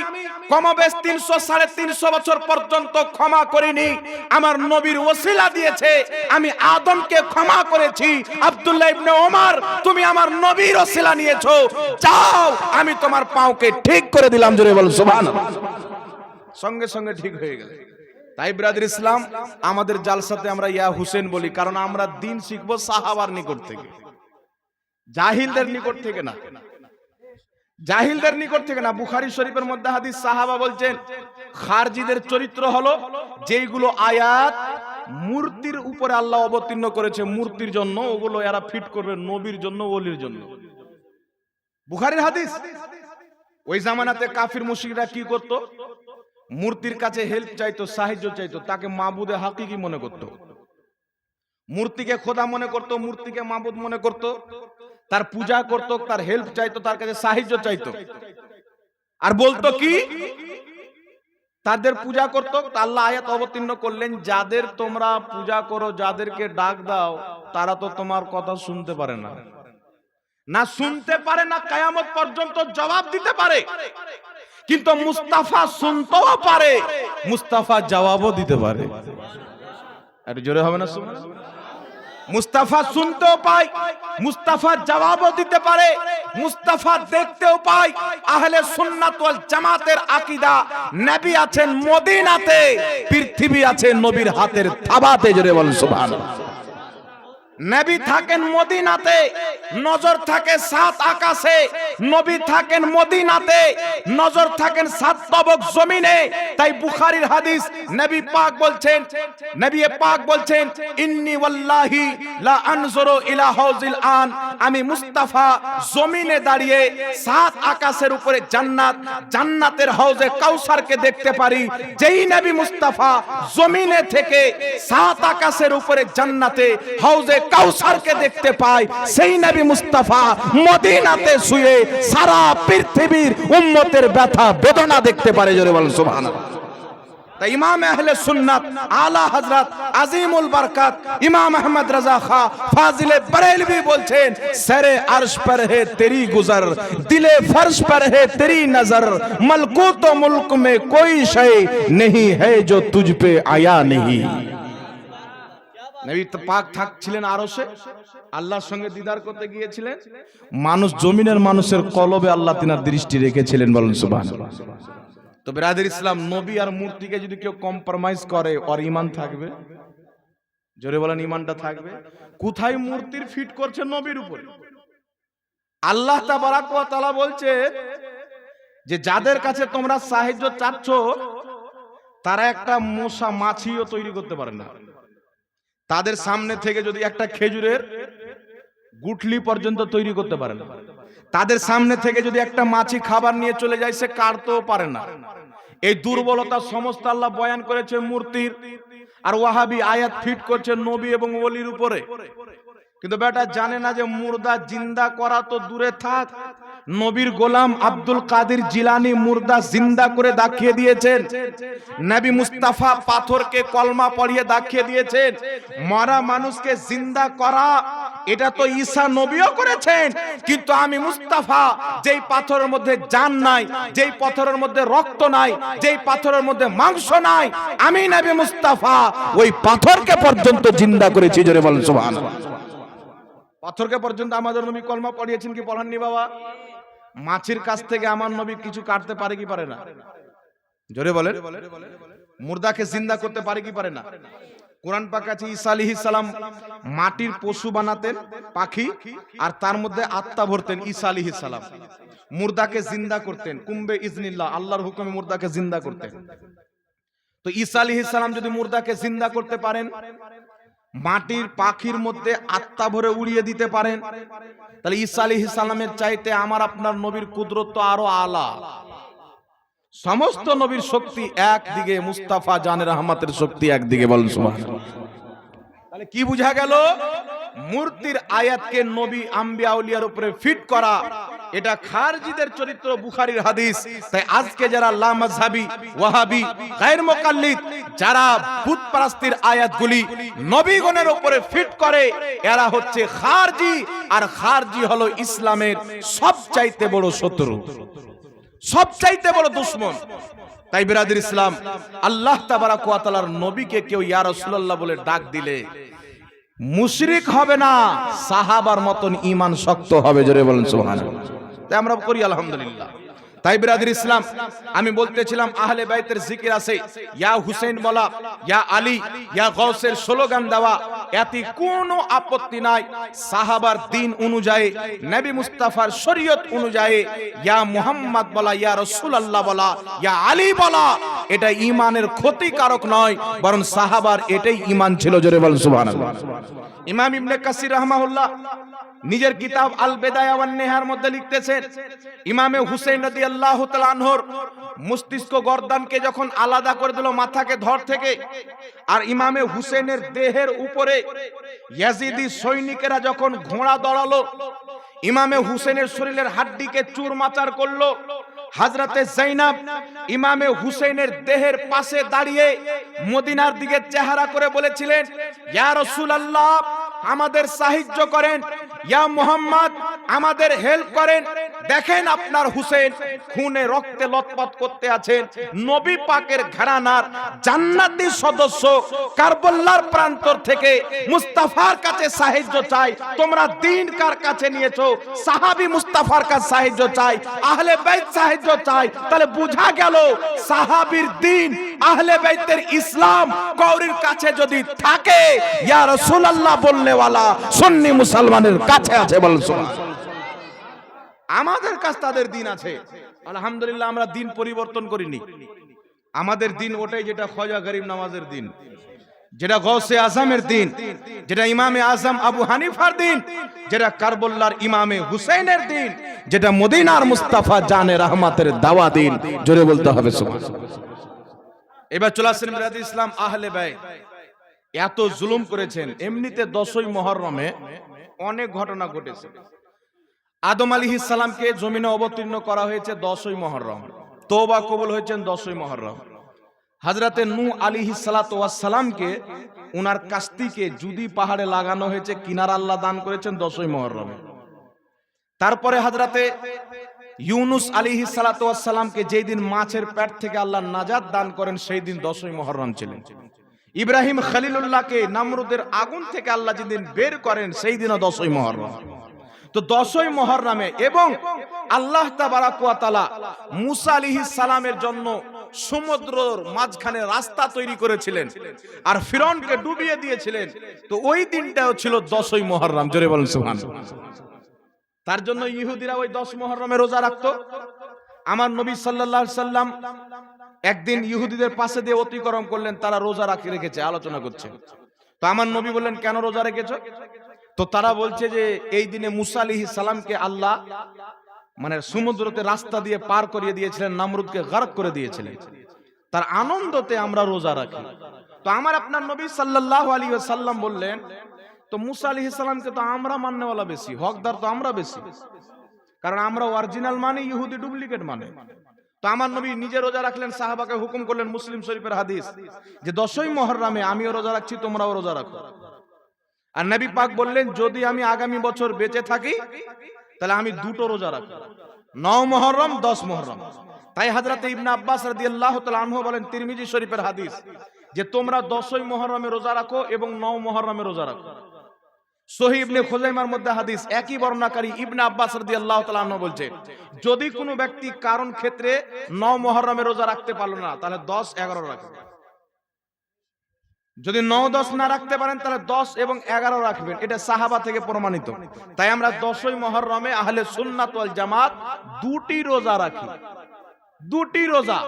কমবেশ 300-350 বছর পর্যন্ত ক্ষমা করিনি, আমার নবীর ওসিলা দিয়েছে, আমি আদমকে ক্ষমা করেছি। আব্দুল্লাহ ইবনে ওমর, তুমি আমার নবীর ওসিলা নিয়েছো, যাও আমি তোমার পাওকে ঠিক করে দিলাম। জোরে বল সুবহানাল্লাহ। সঙ্গে সঙ্গে ঠিক হয়ে গেল। তাই ব্রাদার ইসলাম, আমাদের জালসাতে আমরা ইয়া হুসেন বলি, কারণ আমরা দিন শিখবো সাহাবার নিকট থেকে, জাহিলদের নিকট থেকে না। জাহিলদের নিকট থেকে না। বুখারী শরীফের মধ্যে হাদিস, সাহাবা বলছেন, খারজিদের চরিত্র হলো যেইগুলো আয়াত মূর্তির উপরে আল্লাহ অবতীর্ণ করেছে মূর্তির জন্য, ওগুলো এরা ফিট করবে নবীর জন্য, ওলির জন্য। বুখারীর হাদিস। ওই জামানাতে কাফির মুশরিকরা কি করত? মূর্তির কাছে হেল্প চাইতো, সাহায্য চাইতো, তাকে মাবুদে হাকিকি মনে করত, মূর্তিকে খোদা মনে করত, মূর্তিকে মাবুদ মনে করত, তার পূজা করত, তার হেল্প চাইতো, তার কাছে সাহায্য চাইতো। আর বলতো কি? তাদের পূজা করত। আল্লাহ আয়াত অবতীর্ণ করলেন, যাদের তোমরা পূজা করো, যাদেরকে ডাক দাও, তারা তো তোমার কথা শুনতে পারে না। না শুনতে পারে না, কিয়ামত পর্যন্ত জবাব দিতে পারে, কিন্তু মুস্তাফা শুনতেও পারে, মুস্তাফা জবাবও দিতে পারে। আরে জোরে হবে না? মুস্তাফা শুনতেও পায়, মুস্তাফা জবাবও দিতে পারে, মুস্তাফা দেখতেও পায়। আহলে সুন্নাত ওয়াল জামাতের আকীদা, নবী আছেন মদিনাতে, পৃথিবী আছে নবীর হাতের থাবাতে। জোরে বলেন সুবহানাল্লাহ। নবী থাকেন মদিনাতে, নজর থাকে 7 আকাশে। নবী থাকেন মদিনাতে, নজর থাকেন 7 তবক জমিনে। তাই বুখারীর হাদিস, নবী পাক বলছেন, ইন্নী ওয়াল্লাহি লা আনজুরু ইলা হাউজিল আন, আমি মুস্তাফা জমিনে দাঁড়িয়ে 7 আকাশের উপরে জান্নাতের হাউজে কাউসারকে দেখতে পারি। যেই নবী মুস্তাফা জমিনে থেকে 7 আকাশের উপরে জান্নাতে হাউজে কাউসারকে দেখতে পায়, সেই নবী মুস্তাফা মদিনাতে শুয়ে সারা পৃথিবীর উম্মতের ব্যথা বেদনা দেখতে পারে। জোরে বলেন সুবহানাল্লাহ। তাই ইমাম আহলে সুন্নাত আলা হযরত আজিমুল বরকত ইমাম আহমদ রাজা খা ফাজিলে বরেলভী বলছেন, সরে আরশ पर है तेरी गुजर, दिले फर्श पर है तेरी नजर, मलकूत व मुल्क में कोई शय नहीं है जो तुझ पे आया नहीं। নবী পাক থাকছিলেন আরশে, আল্লাহর সঙ্গে দিদার করতে গিয়েছিলেন। মানুষ, জমিনের মানুষের কলবে আল্লাহ তিনার দৃষ্টি রেখেছিলেন। বলেন সুবহানাল্লাহ। তো ব্রাদার ইসলাম, নবী আর মূর্তিকে যদি কেউ কম্প্রোমাইজ করে, ওর ঈমান থাকবে? জোরে বলেন, ঈমানটা থাকবে? কোথায় মূর্তির ফিট করছে? নবীর উপরে। আল্লাহ তাবারাক ওয়া তাআলা বলছে যে যাদের কাছে তোমরা সাহায্য চাচ্ছ তারা একটা মশা মাছিও তৈরি করতে পারে না। তাদের সামনে থেকে যদি একটা খেজুরের গুঠলি পর্যন্ত তৈরি করতে পারে না। তাদের সামনে থেকে যদি একটা মাছি খাবার নিয়ে চলে যায় সে কাটতেও পারে না। এই দুর্বলতা সমস্ত আল্লাহ বয়ান করেছে মূর্তির, আর ওয়াহাবি আয়াত ফিট করছে নবী এবং ওলির উপরে। কিন্তু বেটা জানে না যে মুর্দা জিন্দা করা তো দূরে থাক, নবীর গোলাম আব্দুল কাদের জিলানী মুর্দা জিন্দা করে দেখিয়ে দিয়েছেন। নবী মুস্তাফা পাথরকে কলমা পড়িয়ে দেখিয়ে দিয়েছেন। মরা মানুষকে জিন্দা করা এটা তো ঈসা নবীও করেছেন। কিন্তু আমি মুস্তাফা, যেই পাথরের মধ্যে জান নাই, যেই পাথরের মধ্যে রক্ত নাই, যেই পাথরের মধ্যে মাংস নাই, আমি নবী মুস্তাফা ওই পাথরকে পর্যন্ত জিন্দা করেছি। জোরে বলেন সুবহানাল্লাহ। পাথরকে পর্যন্ত আমাদের নবী কলমা পড়িয়েছেন কি পড়াননি বাবা? মাছির কাছ থেকে আমার নবী কিছু কাটতে পারে কি পারে না? জোরে বলেন। মুর্দাকে জিন্দা করতে পারে কি পারে না? কোরআন পাক আছে ঈসা আলাইহিস সালাম মাটির পশু বানাতেন, পাখি, আর তার মধ্যে আত্মা ভরতেন। ঈসা আলাইহিস সালাম মুর্দাকে জিন্দা করতেন কুম্বে ইজনিল্লাহ, আল্লাহর হুকুমে মুর্দাকে জিন্দা করতেন। তো ঈসা আলাইহিস সালাম যদি মুর্দাকে জিন্দা করতে পারেন, মাটির পাখির মধ্যে আত্মা ভরে উড়িয়ে দিতে পারেন, তাহলে ঈসা আলাইহিস সালামের চাইতে আমার আপনার নবীর কুদরত তো আরো আলা। সমস্ত নবীর শক্তি একদিকে, মুস্তাফা জানে রহমতের শক্তি একদিকে। বলেন সুবহানাল্লাহ। তাহলে কি বুঝা গেল? মূর্তির আয়াতকে নবী আম্বিয়া আউলিয়ার উপরে ফিট করা এটা খারজিদের চরিত্র, বুখারীর হাদিস। তাই আজকে যারা লা মাযহাবী, ওয়াহাবী, গায়র মুকাল্লিদ, যারা বুতপারস্তির আয়াতগুলি নবীগণের উপরে ফিট করে, এরা হচ্ছে খারজি। আর খারজি হলো ইসলামের সবচাইতে বড় শত্রু, সবচাইতে বড় দুশমন। তাই বিরাদর ইসলাম, আল্লাহ তাবারাক ওয়া তাআলার নবীকে কেউ ইয়া রাসূলুল্লাহ বলে ডাক দিলে মুশরিক হবে না, সাহাবার মতন ঈমান শক্ত হবে। জোরে বলেন সুবহানাল্লাহ। তাই আমরা করি আলহামদুলিল্লাহ। তাই বিরাদর ইসলাম, আমি বলতেছিলাম আহলে বাইতের জিকির আছে, ইয়া হুসেন বলা, ইয়া আলী, ইয়া গাউসের স্লোগান দেওয়া, এতে কোনো আপত্তি নাই। সাহাবার দিন অনুযায়ী, নবী মুস্তাফার শরীয়ত অনুযায়ী ইয়া মুহাম্মদ বলা, ইয়া রাসূলুল্লাহ বলা, ইয়া আলী বলা, এটা ঈমানের ক্ষতিকারক নয়, বরং সাহাবার এটাই ঈমান ছিল। জোরে বলেন সুবহানাল্লাহ। ইমাম ইবনে কাসির রাহমাহুল্লাহ নিজের কিতাব আল বিদায়া ওয়ান নিহার মধ্যে লিখতেছেন, ইমামে হুসাইন রাদিয়াল্লাহু তাআলা আনহুর মস্তিষ্ক গর্দানকে যখন আলাদা করে দিল মাথাকে ধর থেকে, আর ইমামে হুসেনের দেহের উপরে ইয়াজিদি সৈনিকেরা যখন ঘোড়া দৌড়ালো, ইমামে হুসেনের শরীরের হাড্ডিকে চুরমাচার করলো, হযরতে যায়েনব ইমামে হুসেনের দেহের পাশে দাঁড়িয়ে মদিনার দিকে চেহারা করে বলেছিলেন, ইয়া রাসূলুল্লাহ আমাদের সাহায্য করেন, ইয়া মুহাম্মদ আমাদের হেল্প করেন। দেখেন আপনার হুসেন খুনে রক্তে লতপত করতে আছেন। নবী পাকের ঘরানার জান্নাতি সদস্য কারবালার প্রান্তর থেকে মুস্তাফার কাছে সাহায্য চাই। তোমরা দ্বীন কার কাছে নিয়েছো? সাহাবী মুস্তাফার কাছে সাহায্য চাই, আহলে বাইত সাহায্য চাই। তাহলে বুঝা গেল সাহাবীর দ্বীন, আহলে বাইতের ইসলাম কওরির কাছে যদি থাকে, ইয়া রাসূলুল্লাহ বলনেওয়ালা সুন্নি মুসলমানের কাছে আছে। বলেন সুবহানাল্লাহ। আমাদের কাছে তাদের দিন আছে আলহামদুলিল্লাহ। আমরা দিন পরিবর্তন করিনি। আমাদের দিন ওটাই যেটা খাজা গরিব নওয়াজের দিন, যেটা গৌসে আজমের দিন, যেটা ইমামে আজম আবু হানিফার দিন, যেটা কারবালার ইমামে হুসেনের দিন, যেটা মদিনার মুস্তাফা জানে রহমতের দাওয়া দিন। জোরে বলতে হবে সুবহানাল্লাহ। এবার চলে আসেন বিরাদর ইসলাম, আহলে বাইত এত জুলুম করেছেন। এমনিতে 10ই মুহররমে অনেক ঘটনা ঘটেছে। আদম আলাইহিস সালামকে জমিনে অবতীর্ণ করা হয়েছে 10ই মুহররম, তওবা কবুল হয়েছেন 10ই মুহররম। হযরতে নূহ আলাইহিস সালাতু ওয়াস সালামকে উনার কাস্তিকে জুদি পাহাড়ে লাগানো হয়েছে, কিনারা আল্লাহ দান করেছেন 10ই মুহররমে। তারপরে হযরতে ইউনুস আলাইহিস সালাতু ওয়াস সালামকে যেই দিন মাছের পেট থেকে আল্লাহ নাজাত দান করেন সেই দিন 10ই মুহররম ছিলেন। ইব্রাহিম খলিলুল্লাহকে নামরুদের আগুন থেকে আল্লাহ যেদিন বের করেন সেই দিনও 10ই মুহররম। তো 10ই মুহররমে, এবং আল্লাহ তাবারাক ওয়া তাআলা মুসা আলাইহিস সালামের জন্য সমুদ্রের মাঝখানে রাস্তা তৈরি করেছিলেন আর ফিরআউনকে ডুবিয়ে দিয়েছিলেন। তো ওই দিনটাও ছিল 10ই মুহররম। জোরে বলেন সুবহানাল্লাহ। তার জন্য ইহুদিরা ওই 10 মুহররমে রোজা রাখতো। আমার নবী সাল্লাল্লাহু আলাইহি সাল্লাম একদিন ইহুদিদের পাশে দিয়ে অতিক্রম করলেন, তারা রোজা রেখেছে, আলোচনা করছে। তো আমার নবী বললেন, কেন রোজা রেখেছো? তো তারা বলছে যে এই দিনে মুসা আলাইহিস সালামকে আল্লাহ মানে সমুদ্রতে রাস্তা দিয়ে পার করিয়ে দিয়েছিলেন, নমরুদকে গরক করে দিয়েছিলেন, তার আনন্দতে আমরা রোজা রাখি। তো আমার আপনার নবী সাল্লাল্লাহু আলাইহি ওয়াসাল্লাম বললেন, তো মুসা আলাইহিস সালামকে তো আমরা মাননেওয়ালা বেশি, হকদার তো আমরা বেশি, কারণ আমরা অরিজিনাল মানে, ইহুদি ডুপ্লিকেট মানে। তো আমার নবী নিজে রোজা রাখলেন, সাহাবাকে হুকুম করলেন, মুসলিম শরীফের হাদিস, যে 10ই মুহররমে আমিও রোজা রাখছি, তোমরাও রোজা রাখো। আর নবী পাক বললেন, যদি আমি আগামী বছর বেঁচে থাকি তাহলে আমি দুটো রোজা রাখবো, 9 মুহররম 10 মুহররম। তাই হযরত ইবনে আব্বাস রাদিয়াল্লাহু তাআলা আনহু বলেন, তিরমিজি শরীফের হাদিস, যে তোমরা 10ই মুহররমে রোজা রাখো এবং 9 মুহররমে রোজা রাখো। সহিহ ইবনে খুজাইমার মধ্যে হাদিস, একই বর্ণনাকারী ইবনে আব্বাস রাদিয়াল্লাহু তাআলা আনহু বলছে, যদি কোনো ব্যক্তি কারণ ক্ষেত্রে 9 মুহররমে রোজা রাখতে পারলো না, তাহলে 10, 11 রাখবে। যদি 9, 10 না রাখতে পারেন তাহলে 10 এবং 11 রাখবেন, এটা সাহাবা থেকে প্রমাণিত। তাই আমরা 10ই মুহররমে আহলে সুন্নাত ওয়াল জামাত দুটি রোজা রাখি, দুটি রোজা।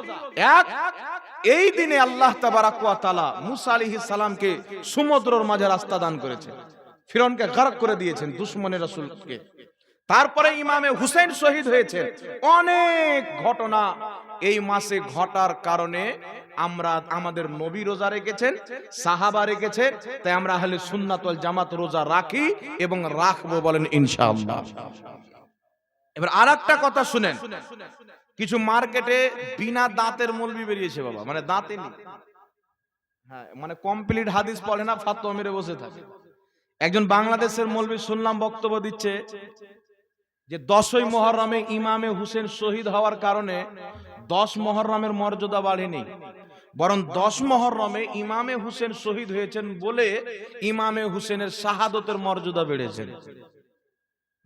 এক, এই দিনে আল্লাহ তাবারাক ওয়া তাআলা মুসা আলাইহিস সালামকে সমুদ্রের মাঝে রাস্তা দান করেছেন, ফিরআউনকে গরক করে দিয়েছেন, দুশমনের রাসূলকে। তারপরে ইমামে হুসেন শহীদ হয়েছে। অনেক ঘটনা এই মাসে ঘটার কারণে আমরা আমাদের নবী রোজা রেখেছেন, সাহাবা রেখেছে, তাই আমরা আহলে সুন্নাত ওয়াল জামাত রোজা রাখি এবং রাখবো, বলেন ইনশাআল্লাহ। এবার আরেকটা কথা শুনেন, কিছু মার্কেটে বিনা দাঁতের মৌলবি বেরিয়েছে বাবা, মানে দাঁতে নেই, হ্যাঁ, মানে কমপ্লিট হাদিস পড়ে না, ফাতোয়া মেরে বসে থাকে। একজন বাংলাদেশের মৌলবি শুনলাম বক্তব্য দিচ্ছে যে 10ই মুহররমে ইমামে হুসেন শহীদ হওয়ার কারণে 10 মুহররমের মর্যাদা বাড়েনি, বরং 10 মুহররমে ইমামে হুসেন শহীদ হয়েছেন বলে ইমামে হুসেনের শাহাদতের মর্যাদা বেড়েছে।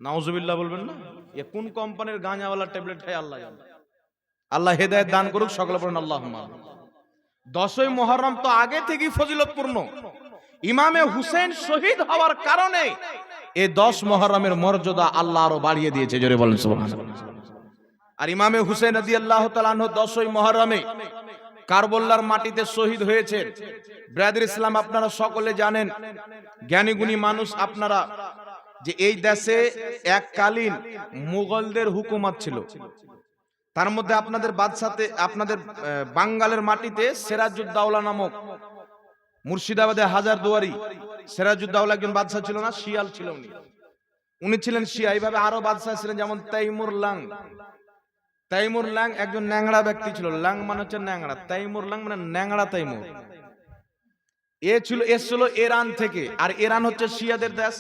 নাউজুবিল্লাহ বলবেন না? এ কোন কোম্পানির গাঁজাওয়ালা ট্যাবলেট খায় আল্লাহ জানে। আল্লাহ হেদায়েত দান করুক, সকলে পড়েন আল্লাহুম্মা। 10ই মুহররম তো আগে থেকেই ফজিলতপূর্ণ, ইমামে হুসেন শহীদ হওয়ার কারণে এই 10 মুহররমের মর্যাদা আল্লাহ আরো বাড়িয়ে দিয়েছে, জোরে বলেন সুবহানাল্লাহ। আর ইমামে হুসেন রাদিয়াল্লাহু তাআলা আনহু 10ই মুহররমে কারবালার মাটিতে শহীদ হয়েছেন। ব্রাদার ইসলাম, আপনারা সকলে জানেন, জ্ঞানী গুণী মানুষ আপনারা, যে এই দেশে এককালীন মুঘলদের হুকুমত ছিল। তার মধ্যে আপনাদের বাদশাতে, আপনাদের বাঙ্গালের মাটিতে সিরাজউদ্দৌলা নামক, মুর্শিদাবাদে হাজারদুয়ারি সিরাজউদ্দৌলা একজন বাদশা ছিল না, শিয়াল ছিল উনি ছিলেন শিয়া। এইভাবে আরো বাদশা ছিলেন, যেমন তাইমুর লাং। তাইমুর লাং একজন ন্যাংড়া ব্যক্তি ছিল, লাং মানে হচ্ছে ন্যাংড়া, তাইমুর লাং মানে ন্যাংড়া তাইমুর। এসছিল ইরান থেকে, আর ইরান হচ্ছে শিয়াদের দেশ।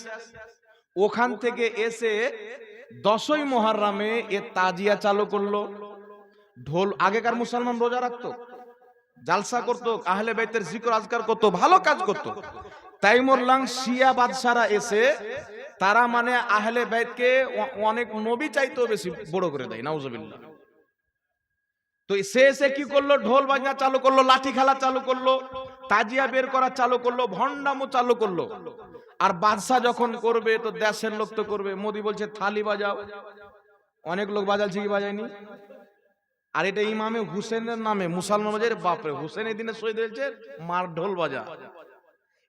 ওখান থেকে এসে 10ই মুহররমে এ তাজিয়া চালু করলো, ঢোল। আগেকার মুসলমান রোজা রাখতো, জালসা করতো, আহলে বাইতের জিকির আজকার করতো, ভালো কাজ করতো। তাইমুর লাং শিয়া বাদশারা এসে তারা মানে আহলে বাইতকে অনেক নবী চাইতেও বেশি বড় করে দেয়, নাউজুবিল্লাহ। তো সে এসে কি করলো, ঢোল বাজনা চালু করলো, লাঠি খেলা চালু করলো, তাজিয়া বের করা চালু করলো, ভণ্ডামো চালু করলো। আর বাদশা যখন করবে তো দেশের লোক তো করবে। মোদি বলছে থালি বাজাও, অনেক লোক বাজালছে, কি বাজায়নি। আর এটা ইমামে হুসেনের নামে মুসলমান বাজারে, বাপরে, হুসেন এই দিনে শহীদ হয়েছে, মার ঢোল বাজা।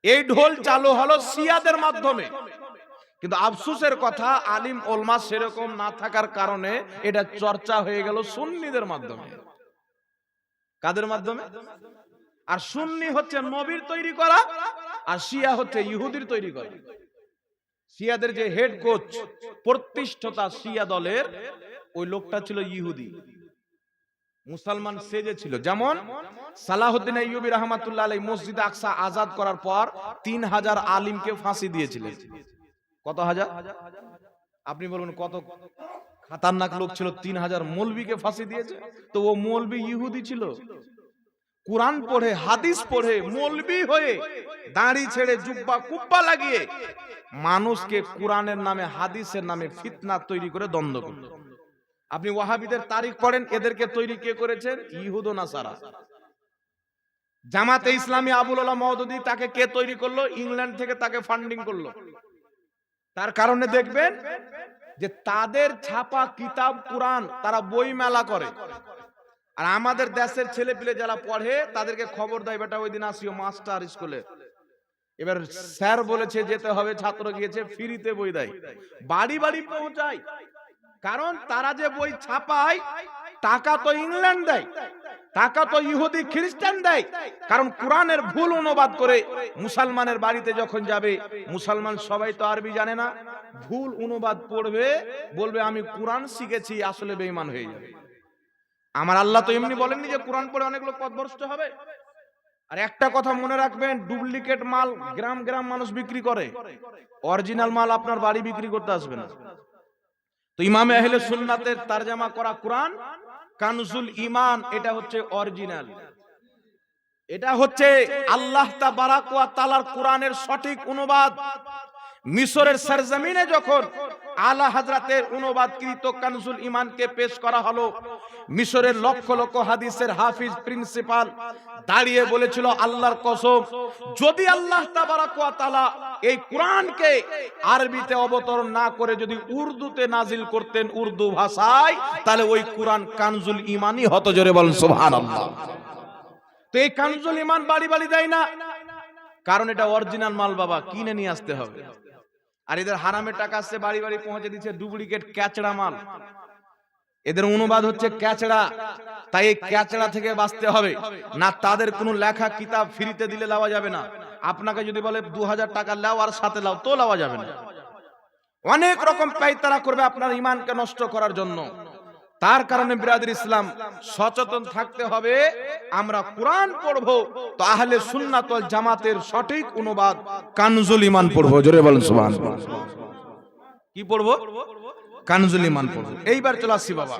এই ঢোল চালু হলো শিয়াদের মাধ্যমে, কিন্তু আফসোসের কথা, আলিম ওলমা সেরকম না থাকার কারণে এটা চর্চা হয়ে গেল সুন্নিদের মাধ্যমে। কাদের মাধ্যমে? আর সুন্নি হচ্ছে নবীর তৈরি করা, আর শিয়া হচ্ছে ইহুদির তৈরি করা। শিয়াদের যে হেড কোচ, প্রতিষ্ঠাতা শিয়া দলের, ওই লোকটা ছিল ইহুদি, মুসলমান সেজেছিল। যেমন সালাহুদ্দিন আইয়ুবী রাহমাতুল্লাহ আলাইহি মসজিদ আকসা আজাদ করার পর 3000 আলিমকে ফাঁসি দিয়েছিলেন। কত হাজার? আপনি বলুন কত খতরনাক লোক ছিল, 3000 মৌলবীকে ফাঁসি দিয়েছে। তো ও মৌলবী ইহুদি ছিল, কুরআন পড়ে, হাদিস পড়ে, মৌলবী হয়ে দাড়ি ছেড়ে জুব্বা কুব্বা লাগিয়ে মানুষকে কুরআনের নামে, হাদিসের নামে ফিতনা তৈরি করে দ্বন্দ্ব করত। আপনি ওয়াহাবিদের তারিখ পড়েন, এদেরকে তৈরি কে করেছেন? ইহুদ ও নাসারা। জামাতে ইসলামী আবুল আলা মওদুদী, তাকে কে তৈরি করলো? ইংল্যান্ড থেকে তাকে ফান্ডিং করলো। তার কারণে দেখবেন যে তাদের ছাপা কিতাব কোরআন তারা বই মেলা করে, আর আমাদের দেশের ছেলে পিলে যারা পড়ে তাদেরকে খবর দেয়, বেটা ওই দিন আসিও মাস্টার স্কুলে। এবার স্যার বলেছে যেতে হবে, ছাত্র গিয়েছে, ফ্রিতে বই দেয়, বাড়ি বাড়ি পৌঁছায়। কারণ তারা যে বই ছাপায় টাকা তো ইংল্যান্ড দেয়, টাকা তো ইহুদি খ্রিস্টান দেয়। কারণ কোরআনের ভুল অনুবাদ করে মুসলমানের বাড়িতে যখন যাবে, মুসলমান সবাই তো আরবি জানে না, ভুল অনুবাদ পড়বে, বলবে আমি কোরআন শিখেছি, আসলে বেঈমান হয়ে যাবে। আমার আল্লাহ তো এমনি বলেননি যে কোরআন পড়ে অনেক লোক পথভ্রষ্ট হবে। আর একটা কথা মনে রাখবেন, ডুপ্লিকেট মাল গ্রাম গ্রাম মানুষ বিক্রি করে, অরিজিনাল মাল আপনার বাড়ি বিক্রি করতে আসবে না। তো ইমামে আহলে সুন্নাতের তরজমা করা কোরআন কানজুল ঈমান, এটা হচ্ছে অরিজিনাল, এটা হচ্ছে আল্লাহ তাবারাক ওয়া তাআলার কোরআনের সঠিক অনুবাদ। মিশরের সরজমিনে যখন আলা হযরতের অনুবাদকৃত কানজুল ঈমানকে পেশ করা হলো, মিশরের লক্ষ লক্ষ হাদিসের হাফিজ প্রিন্সিপাল দাঁড়িয়ে বলেছিল, আল্লাহর কসম, যদি আল্লাহ তাবারাক ওয়া তাআলা এই কোরআনকে আরবিতে অবতরণ না করে যদি উর্দুতে নাজিল করতেন, উর্দু ভাষায়, তাহলে ওই কোরআন কানজুল ঈমানই হতো। জোরে বলেন সুবহানাল্লাহ। তো এই কানজুল ঈমান বাড়ি বাড়ি দেয় না, কারণ এটা অরিজিনাল মাল বাবা, কিনে নিয়ে আসতে হবে। আর এদের হারামের টাকা আসছে, বাড়ি বাড়ি পৌঁছে দিচ্ছে ডুপ্লিকেট ক্যাচড়া মাল। এদের অনুবাদ হচ্ছে ক্যাচড়া, তাই এই ক্যাচড়া থেকে বাঁচতে হবে না। তাদের কোনো লেখা কিতাব ফ্রিতে দিলে লাওয়া যাবে না। আপনাকে যদি বলে 2000 টাকা লাও আর সাথে লাও, তো লাওয়া যাবে না। অনেক রকম পায়তারা করবে আপনার ঈমানকে নষ্ট করার জন্য। তার কারণে বিরাদর ইসলাম সচেতন থাকতে হবে। আমরা কোরআন পড়বো তো আহলে সুন্নাত ওয়াল জামাতের সঠিক অনুবাদ কানজুল ঈমান পড়বো। জোরে বলেন সুবহানাল্লাহ। কি পড়বো? কানজুল ঈমান পড়বো। এইবার চলে আসছি বাবা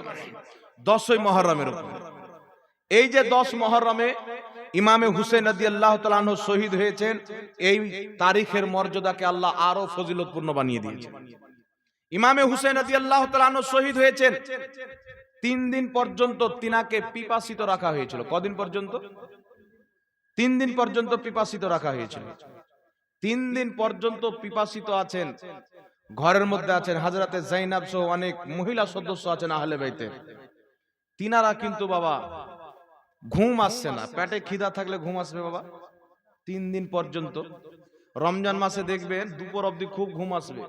10ই মুহররমের উপর। এই যে 10 মুহররমে ইমামে হুসেন রাদিয়াল্লাহু তাআলা আনহু শহীদ হয়েছেন, এই তারিখের মর্যাদাকে আল্লাহ আরো ফজিলতপূর্ণ বানিয়ে দিয়েছেন। ইমামে হুসেন রাদিয়াল্লাহু তাআলা আনহু শহীদ হয়েছেন, 3 দিন পর্যন্ত তিনাকে পিপাসিত রাখা হয়েছিল। কদিন পর্যন্ত? 3 দিন পর্যন্ত পিপাসিত রাখা হয়েছিল। 3 দিন পর্যন্ত পিপাসিত আছেন। ঘরের মধ্যে আছেন হযরতে যায়েনব সহ অনেক মহিলা সদস্য আছেন আহলে বাইতের। তিনারা কিন্তু বাবা ঘুম আসছে না। পেটে খিদা থাকলে ঘুম আসবে বাবা? 3 দিন পর্যন্ত। রমজান মাসে দেখবেন দুপুর অবধি খুব ঘুম আসবে,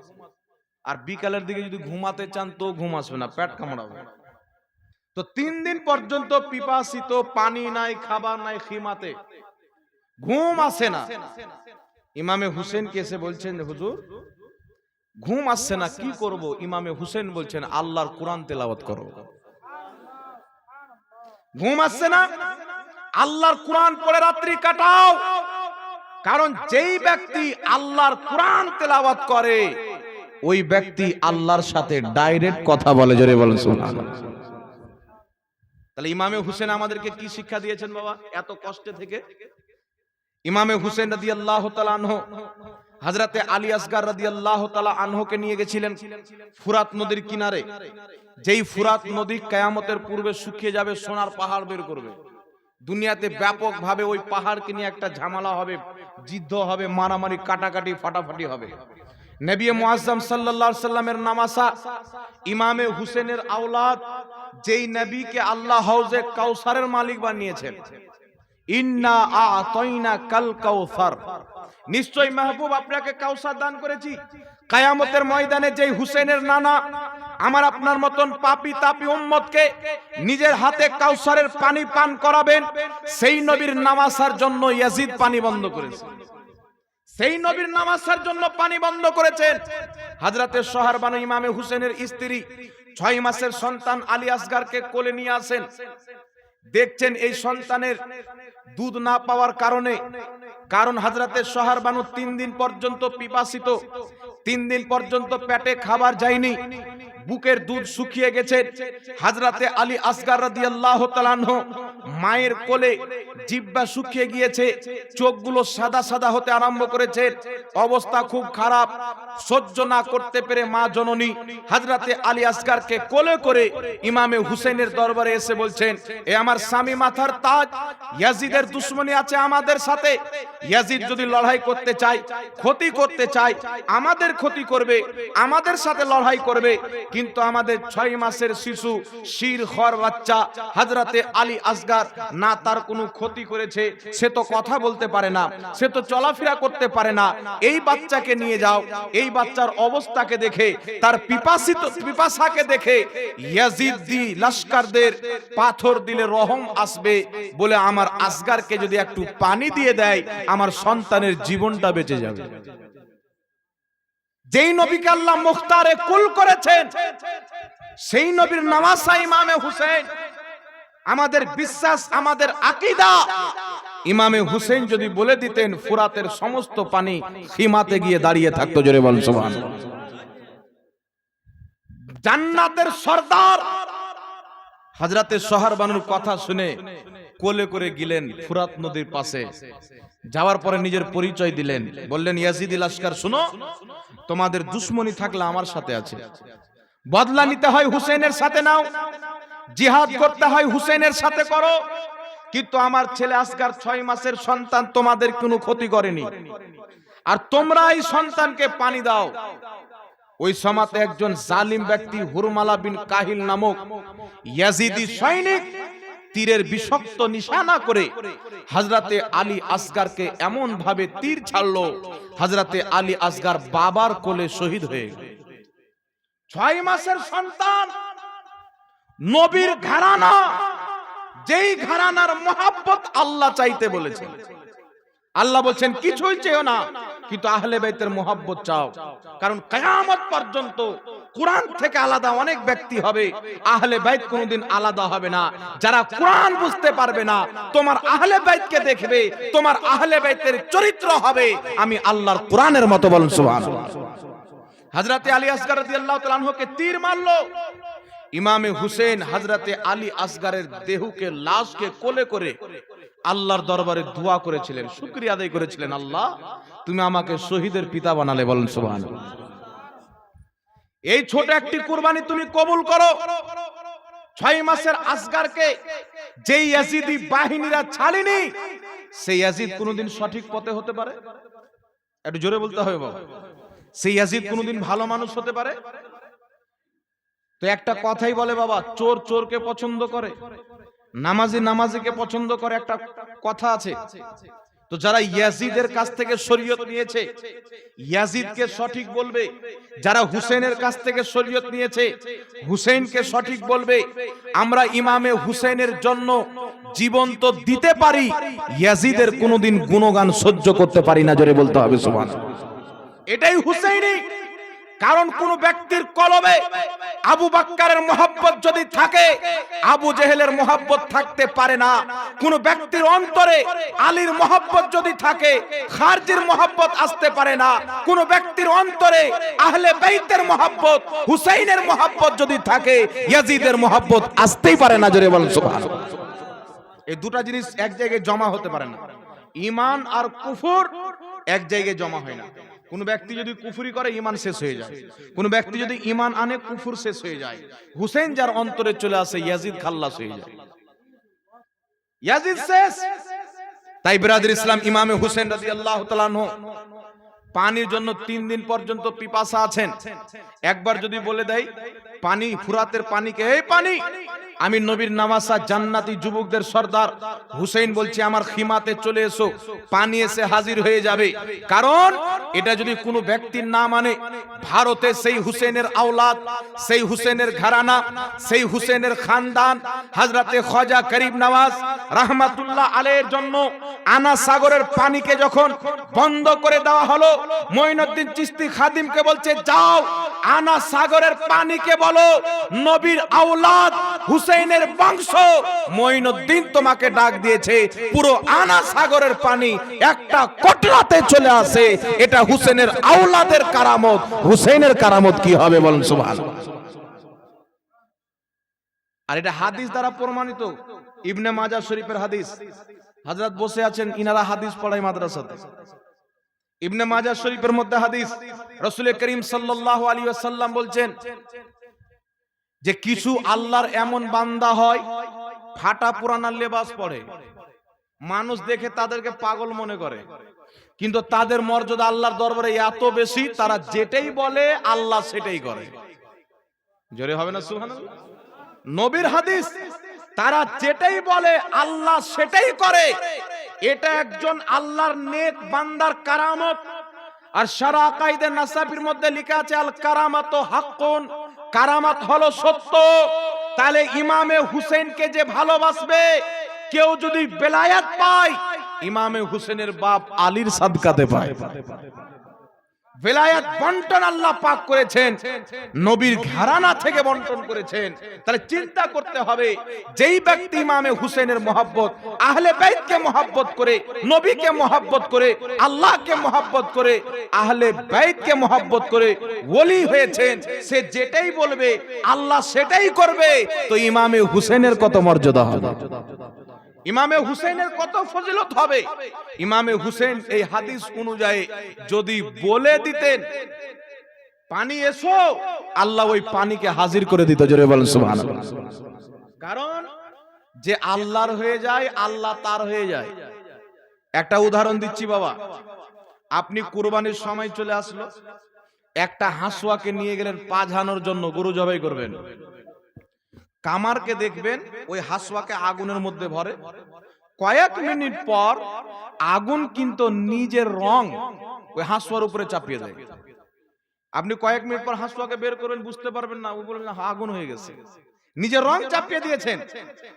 আর বিকালের দিকে যদি ঘুমাতে চান তো ঘুম আসবে না, পেট কামড়াবে। তো 3 দিন পর্যন্ত পিপাসিত, পানি নাই, খাবার নাই, খিমাতে ঘুম আসে না। ইমামে হুসেনকে এসে বলছেন, হুজুর ঘুম আসছে না, কি করব? ইমামে হুসেন বলছেন, আল্লাহর কোরআন তেলাওয়াত করো। ঘুম আসছে না, আল্লাহর কোরআন পড়ে রাত্রি কাটাও। কারণ যেই ব্যক্তি আল্লাহর কোরআন তেলাওয়াত করে ওই ব্যক্তি আল্লাহর সাথে ডাইরেক্ট কথা বলে। জোরে বলেন সুবহানাল্লাহ। তাহলে ইমামে হুসেন আমাদেরকে কি শিক্ষা দিয়েছেন বাবা এত কষ্টে থেকে? ইমামে হুসেন রাদিয়াল্লাহু তাআলা আনহু হযরতে আলী আসগর রাদিয়াল্লাহু তাআলা আনহুকে নিয়ে গেছিলেন ফুরাত নদীর কিনারে। যেই ফুরাত নদী কিয়ামতের পূর্বে শুকিয়ে যাবে, সোনার পাহাড় বের করবে। দুনিয়াতে ব্যাপকভাবে ওই পাহাড়কে নিয়ে একটা ঝামেলা হবে, যুদ্ধ হবে, মারামারি, কাটাকাটি, ফাটাফাটি হবে। নবী মুআজ্জম সাল্লাল্লাহু আলাইহি সাল্লামের নামাসা ইমামে হুসেনের আওলাদ, যেই নবীকে আল্লাহ হাউজে কাউসারের মালিক বানিয়েছেন। ইন্না আ'তাইনা কাল কাউসার, নিশ্চয় মাহবুব আপনাকে কাউসার দান করেছি। কিয়ামতের ময়দানে যেই হুসেনের নানা আমার আপনার মতন পাপী তাপী উম্মতকে নিজের হাতে কাউসারের পানি পান করাবেন, সেই নবীর নামাসার জন্য ইয়াজিদ পানি বন্ধ করেছে। সেই নবীর নামাজের জন্য পানি বন্ধ করেছেন। হযরতে সোহর বানু ইমামে হুসেনের স্ত্রী 6 মাসের সন্তান আলী আসগরকে কোলে নিয়ে আসেন। দেখছেন এই সন্তানের দুধ না পাওয়ার কারণে, কারণ হযরতে সোহর বানু 3 দিন পর্যন্ত পিপাসিত, 3 দিন পর্যন্ত পেটে খাবার যায়নি, বুকের দুধ শুকিয়ে গেছে। হযরতে আলী আসগর রাদিয়াল্লাহু তাআলা আনহু মায়ের কোলে জিহ্বা শুকিয়ে গিয়েছে, চোখগুলো সাদা সাদা হতে আরম্ভ করেছে, অবস্থা খুব খারাপ। সহ্য না করতে পেরে মা জননী হযরতে আলী আসগরকে কোলে করে ইমামে হুসেনের দরবারে এসে বলছেন, এ আমার স্বামী মাথার তাজ, ইয়াজিদের দুশমনি আছে আমাদের সাথে। ইয়াজিদ যদি লড়াই করতে চায়, ক্ষতি করতে চায়, আমাদের ক্ষতি করবে, আমাদের সাথে লড়াই করবে, কিন্তু আমাদের 6 মাসের শিশু শির খর বাচ্চা হযরতে আলী আসগর না তার কোনো ক্ষতি করেছে, সে তো কথা বলতে পারে না, সে তো চলাফেরা করতে পারে না, এই বাচ্চাকে নিয়ে যাও। এই বাচ্চার অবস্থাকে দেখে, তার পিপাসাকে দেখে ইয়াজিদি লস্করদের পাথর দিলে রহম আসবে বলে আমার আসগরকে যদি একটু পানি দিয়ে দেয়, আমার সন্তানের জীবনটা বেঁচে যাবে। যেই নবীকে আল্লাহ মুখতারে কুল করেছেন, সেই নবীর নওয়াসা ইমামে হুসেন। আমাদের বিশ্বাস, আমাদের আকীদা, ইমামে হুসেন যদি বলে দিতেন ফুরাতের সমস্ত পানি খিমাতে গিয়ে দাঁড়িয়ে থাকতো। জোরে বল সুবহানাল্লাহ। জান্নাতের সরদার হযরতে সোহরবানুর কথা শুনে কোলে করে গেলেন ফুরাত নদীর পাশে। যাওয়ার পরে নিজের পরিচয় দিলেন, বললেন, ইয়াজিদি লস্কর শুনো, তোমাদের দুশমনি থাকলে আমার সাথে আছে, বদলা নিতে হয় হুসেনের সাথে নাও, জিহাদ করতে হয় হুসেনের সাথে করো, কিন্তু আমার ছেলে আসগর 6 মাসের সন্তান তোমাদের কোনো ক্ষতি করেনি, আর তোমরা এই সন্তানকে পানি দাও। ওই সমাতে একজন জালিম ব্যক্তি হুরমালা বিন কাহিল নামক ইয়াজিদি সৈনিক তীরের বিষাক্ত নিশানা করে হযরতে আলী আসগরকে এমন ভাবে তীর ছাড়লো, হযরতে আলী আসগর বাবার কোলে শহীদ হয়ে গেল। 6 মাসের সন্তান, নবীর ঘরানা, যেই ঘরানার মহব্বত আল্লাহ চাইতে বলেছেন। আল্লাহ বলছেন কিছুই চেও না, কিন্তু আহলে বাইতের মহব্বত চাও, কারণ কিয়ামত পর্যন্ত কুরআন থেকে আলাদা অনেক ব্যক্তি হবে, আহলে বাইত কোনদিন আলাদা হবে না। যারা কুরআন বুঝতে পারবে না, তোমার আহলে বাইতকে দেখবে, তোমার আহলে বাইতের চরিত্র হবে আমি আল্লাহর কুরআনের মতো। বলুন সুবহানাল্লাহ। হযরতে আলী আসগর রাদিয়াল্লাহু তাআলা আনহুকে তীর মারলো। ইমামে হুসেন হযরতে আলী আসগরের দেহকে, লাশকে কোলে করে আল্লাহর দরবারে দোয়া করেছিলেন, শুকরিয়া আদায় করেছিলেন, আল্লাহ তুমি আমাকে শহীদের পিতা বানালে। বলেন সুবহানাল্লাহ। এই ছোট একটি কুরবানি তুমি কবুল করো। 6 মাসের আসগরকে যেই ইয়াজিদি বাহিনীরা ছাড়েনি, সেই ইয়াজিদ কোনদিন সঠিক পথে হতে পারে? একটু জোরে বলতে হবে বাবা। সেই ইয়াজিদ কোনদিন ভালো মানুষ হতে পারে? তো একটা কথাই বলে বাবা, চোর চোরকে পছন্দ করে, নামাজি নামাজিকে পছন্দ করে, একটা কথা আছে। তো যারা ইয়াজিদের কাছ থেকে শরীয়ত নিয়েছে, ইয়াজিদকে সঠিক বলবে, যারা হুসেনের কাছ থেকে শরীয়ত নিয়েছে, হুসেনকে সঠিক বলবে। আমরা ইমামে হুসেনের জন্য জীবন তো দিতে পারি, ইয়াজিদের কোনোদিন গুণগান সহ্য করতে পারি না। জোরে বলতে হবে সুবহানাল্লাহ। এটাই হুসেইনি। কারণ কোন ব্যক্তির কলবে আবু বকরের মহব্বত যদি থাকে, আবু জেহেলের মহব্বত থাকতে পারে না। কোন ব্যক্তির অন্তরে আলীর মহব্বত যদি থাকে, খারজির মহব্বত আসতে পারে না। কোন ব্যক্তির অন্তরে আহলে বাইতের মহব্বত, হুসাইনের মহব্বত যদি থাকে, ইয়াজিদের মহব্বত আসতেই পারে না। জোরে বলেন সুবহানাল্লাহ। এই দুটো জিনিস এক জায়গায় জমা হতে পারে না। ঈমান আর কুফর এক জায়গায় জমা হয় না। কোন ব্যক্তি যদি কুফরি করে, ঈমান শেষ হয়ে যায়। কোন ব্যক্তি যদি ঈমান আনে, কুফর শেষ হয়ে যায়। হুসেন যার অন্তরে চলে আসে, ইয়াজিদ খাল্লাস হয়ে যায়, ইয়াজিদ শেষ। তাই বিরাদর ইসলাম, ইমামে হুসেন রাদিয়াল্লাহু তাআলা আনহু পানির জন্য 3 দিন পর্যন্ত পিপাসা আছেন। একবার যদি বলে দেয় পানি, ফুরাতের পানিকে, এই পানি, আমি নবীর নওয়াসা জান্নাতি যুবকদের সর্দার হুসেন বলছি, আমার খিমাতে চলে এসো, পানি এসে হাজির হয়ে যাবে। কারণ এটা যদি কোনো ব্যক্তির না মানে, ভারতে সেই হুসেনের আওলাদ, সেই হুসেনের ঘরানা, সেই হুসেনের খানদান, হযরতে খাজা গরিব নওয়াজ রাহমাতুল্লাহ আলাইহির জন্য আনা সাগরের পানিকে যখন বন্ধ করে দেওয়া হলো, মঈনুদ্দিন চিশতি খাদিমকে বলছে, যাও আনা সাগরের পানিকে বলো নবীর আওলাদ হুসেনের বংশ মঈনুদ্দিন তোমাকে ডাক দিয়েছে। পুরো আনা সাগরের পানি একটা কোটরাতে চলে আসে। এটা হুসেনের আওলাদের কারামত। হুসেনের কারামত কি হবে বলেন সুবহানাল্লাহ। আর এটা হাদিস দ্বারা প্রমাণিত, ইবনে মাজাহ শরীফের হাদিস। হযরত বসে আছেন, ইনারা হাদিস পড়ায় মাদ্রাসাতে। ইবনে মাজাহ শরীফের মধ্যে হাদিস, রাসূল করিম সাল্লাল্লাহু আলাইহি ওয়াসাল্লাম বলছেন যে কিছু আল্লাহর এমন বান্দা হয় ফাটা পুরানা লেবাস পরে, মানুষ দেখে তাদেরকে পাগল মনে করে, কিন্তু তাদের মর্যাদা আল্লাহর দরবারে এত বেশি, তারা যেটাই বলে আল্লাহ সেটাই করে। জোরে হবে না সুবহানাল্লাহ? নবীর হাদিস, তারা যেটাই বলে আল্লাহ সেটাই করে। এটা একজন আল্লাহর নেক বান্দার কারামত। আর সারা আকাইদে নাসাফির মধ্যে লেখা আছে আল কারামাতু হাক্কুন, কারামত হলো সত্য। তাহলে ইমামে হুসেনকে যে ভালোবাসবে, কেউ যদি বেলায়েত পায়, ইমামে হুসেনের বাপ আলীর সাদকাতে পায়। বেলায়েত বন্টন আল্লাহ পাক করেছেন, নবীর ঘরানা থেকে বন্টন করেছেন। তাহলে চিন্তা করতে হবে, যেই ব্যক্তি ইমামে হুসেনের মহব্বত, আহলে বাইতকে মহব্বত করে, নবীকে মহব্বত করে, আল্লাহকে মহব্বত করে, আহলে বাইতকে মহব্বত করে ওলি হয়েছেন, সে যেটাই বলবে আল্লাহ সেটাই করবে। তো ইমামে হুসেনের কত মর্যাদা হবে, ইমামে হুসেনের কত ফজিলত হবে। ইমামে হুসেন এই হাদিস অনুযায়ী যদি বলে দিতেন পানি এসো, আল্লাহ ওই পানিকে হাজির করে দিত। জোরে বলেন সুবহানাল্লাহ। কারণ যে আল্লাহর হয়ে যায়, আল্লাহ তার হয়ে যায়। একটা উদাহরণ দিচ্ছি বাবা, আপনি কুরবানির সময় চলে আসলো, একটা হাঁসুয়াকে নিয়ে গেলেন পা ঝানোর জন্য, গরু জবাই করবেন। কামারকে দেখবেন ওই হাঁসুয়াকে আগুনের মধ্যে ভরে, কয়েক মিনিট পর আগুন কিন্তু নিজের রং ওই হাঁসুয়ার উপরে চাপিয়ে দেয়। আপনি কয়েক মিনিট পর হাঁসুয়াকে বের করবেন, বুঝতে পারবেন না, ও বলবেন আগুন হয়ে গেছে, নিজের রং চাপিয়ে দিয়েছেন।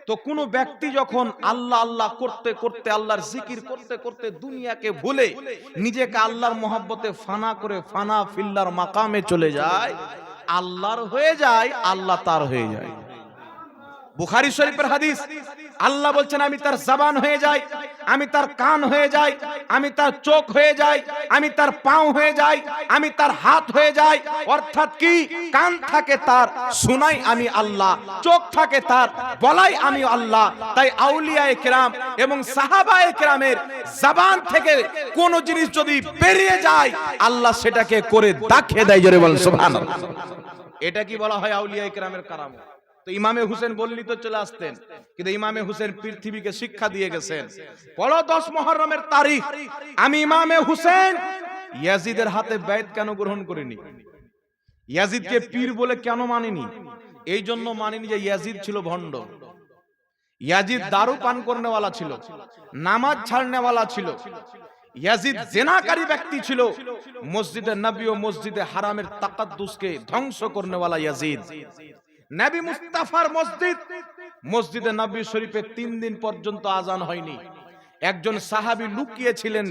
তো কোন ব্যক্তি যখন আল্লাহ আল্লাহ করতে করতে, আল্লাহর জিকির করতে করতে দুনিয়াকে ভুলে নিজেকে আল্লাহর মহব্বতে ফানা করে ফানা ফিল্লার মাকামে চলে যায়, আল্লাহর হয়ে যায়, আল্লাহ তার হয়ে যায়। বুখারী শরীফের হাদিস, আল্লাহ বলছেন আমি তার জবান হয়ে যাই, আমি তার কান হয়ে যাই, আমি তার চোখ হয়ে যাই, আমি তার পাও হয়ে যাই, আমি তার হাত হয়ে যাই। অর্থাৎ কি, কান থাকে তার, শুনাই আমি আল্লাহ, চোখ থাকে তার, বলাই আমি আল্লাহ। তাই আউলিয়ায়ে কেরাম এবং সাহাবায়ে কেরামের জবান থেকে কোন জিনিস যদি বেরিয়ে যায়, আল্লাহ সেটাকে করে দেখিয়ে দেয়। জোরে বলেন সুবহানাল্লাহ। এটা কি বলা হয় আউলিয়ায়ে কেরামের কারামত। তো ইমামে হুসেন বললি তো চলে আসতেন, কিন্তু ইমামে হুসেন পৃথিবীকে শিক্ষা দিয়ে গেছেন। পড়ো 10 মুহররমের তারিখ, আমি ইমামে হুসেন ইয়াজিদের হাতে বাইত কেন গ্রহণ করিনি, ইয়াজিদকে পীর বলে কেন মানিনি? এই জন্য মানিনি যে ইয়াজিদ ছিল ভণ্ড, ইয়াজিদ দারু পান করনেওয়ালা ছিল, নামাজ ছাড়নেওয়ালা ছিল, ইয়াজিদ জিনাকারী ব্যক্তি ছিল, মসজিদে নবী ও মসজিদে হারামের তাকাদ্দুসকে ধ্বংস করনেওয়ালা ইয়াজিদ। নবী মুস্তাফার মসজিদ, মসজিদে নবী শরীফে 3 দিন পর্যন্ত আজান হয়নি। একজন সাহাবী লুকিয়েছিলেন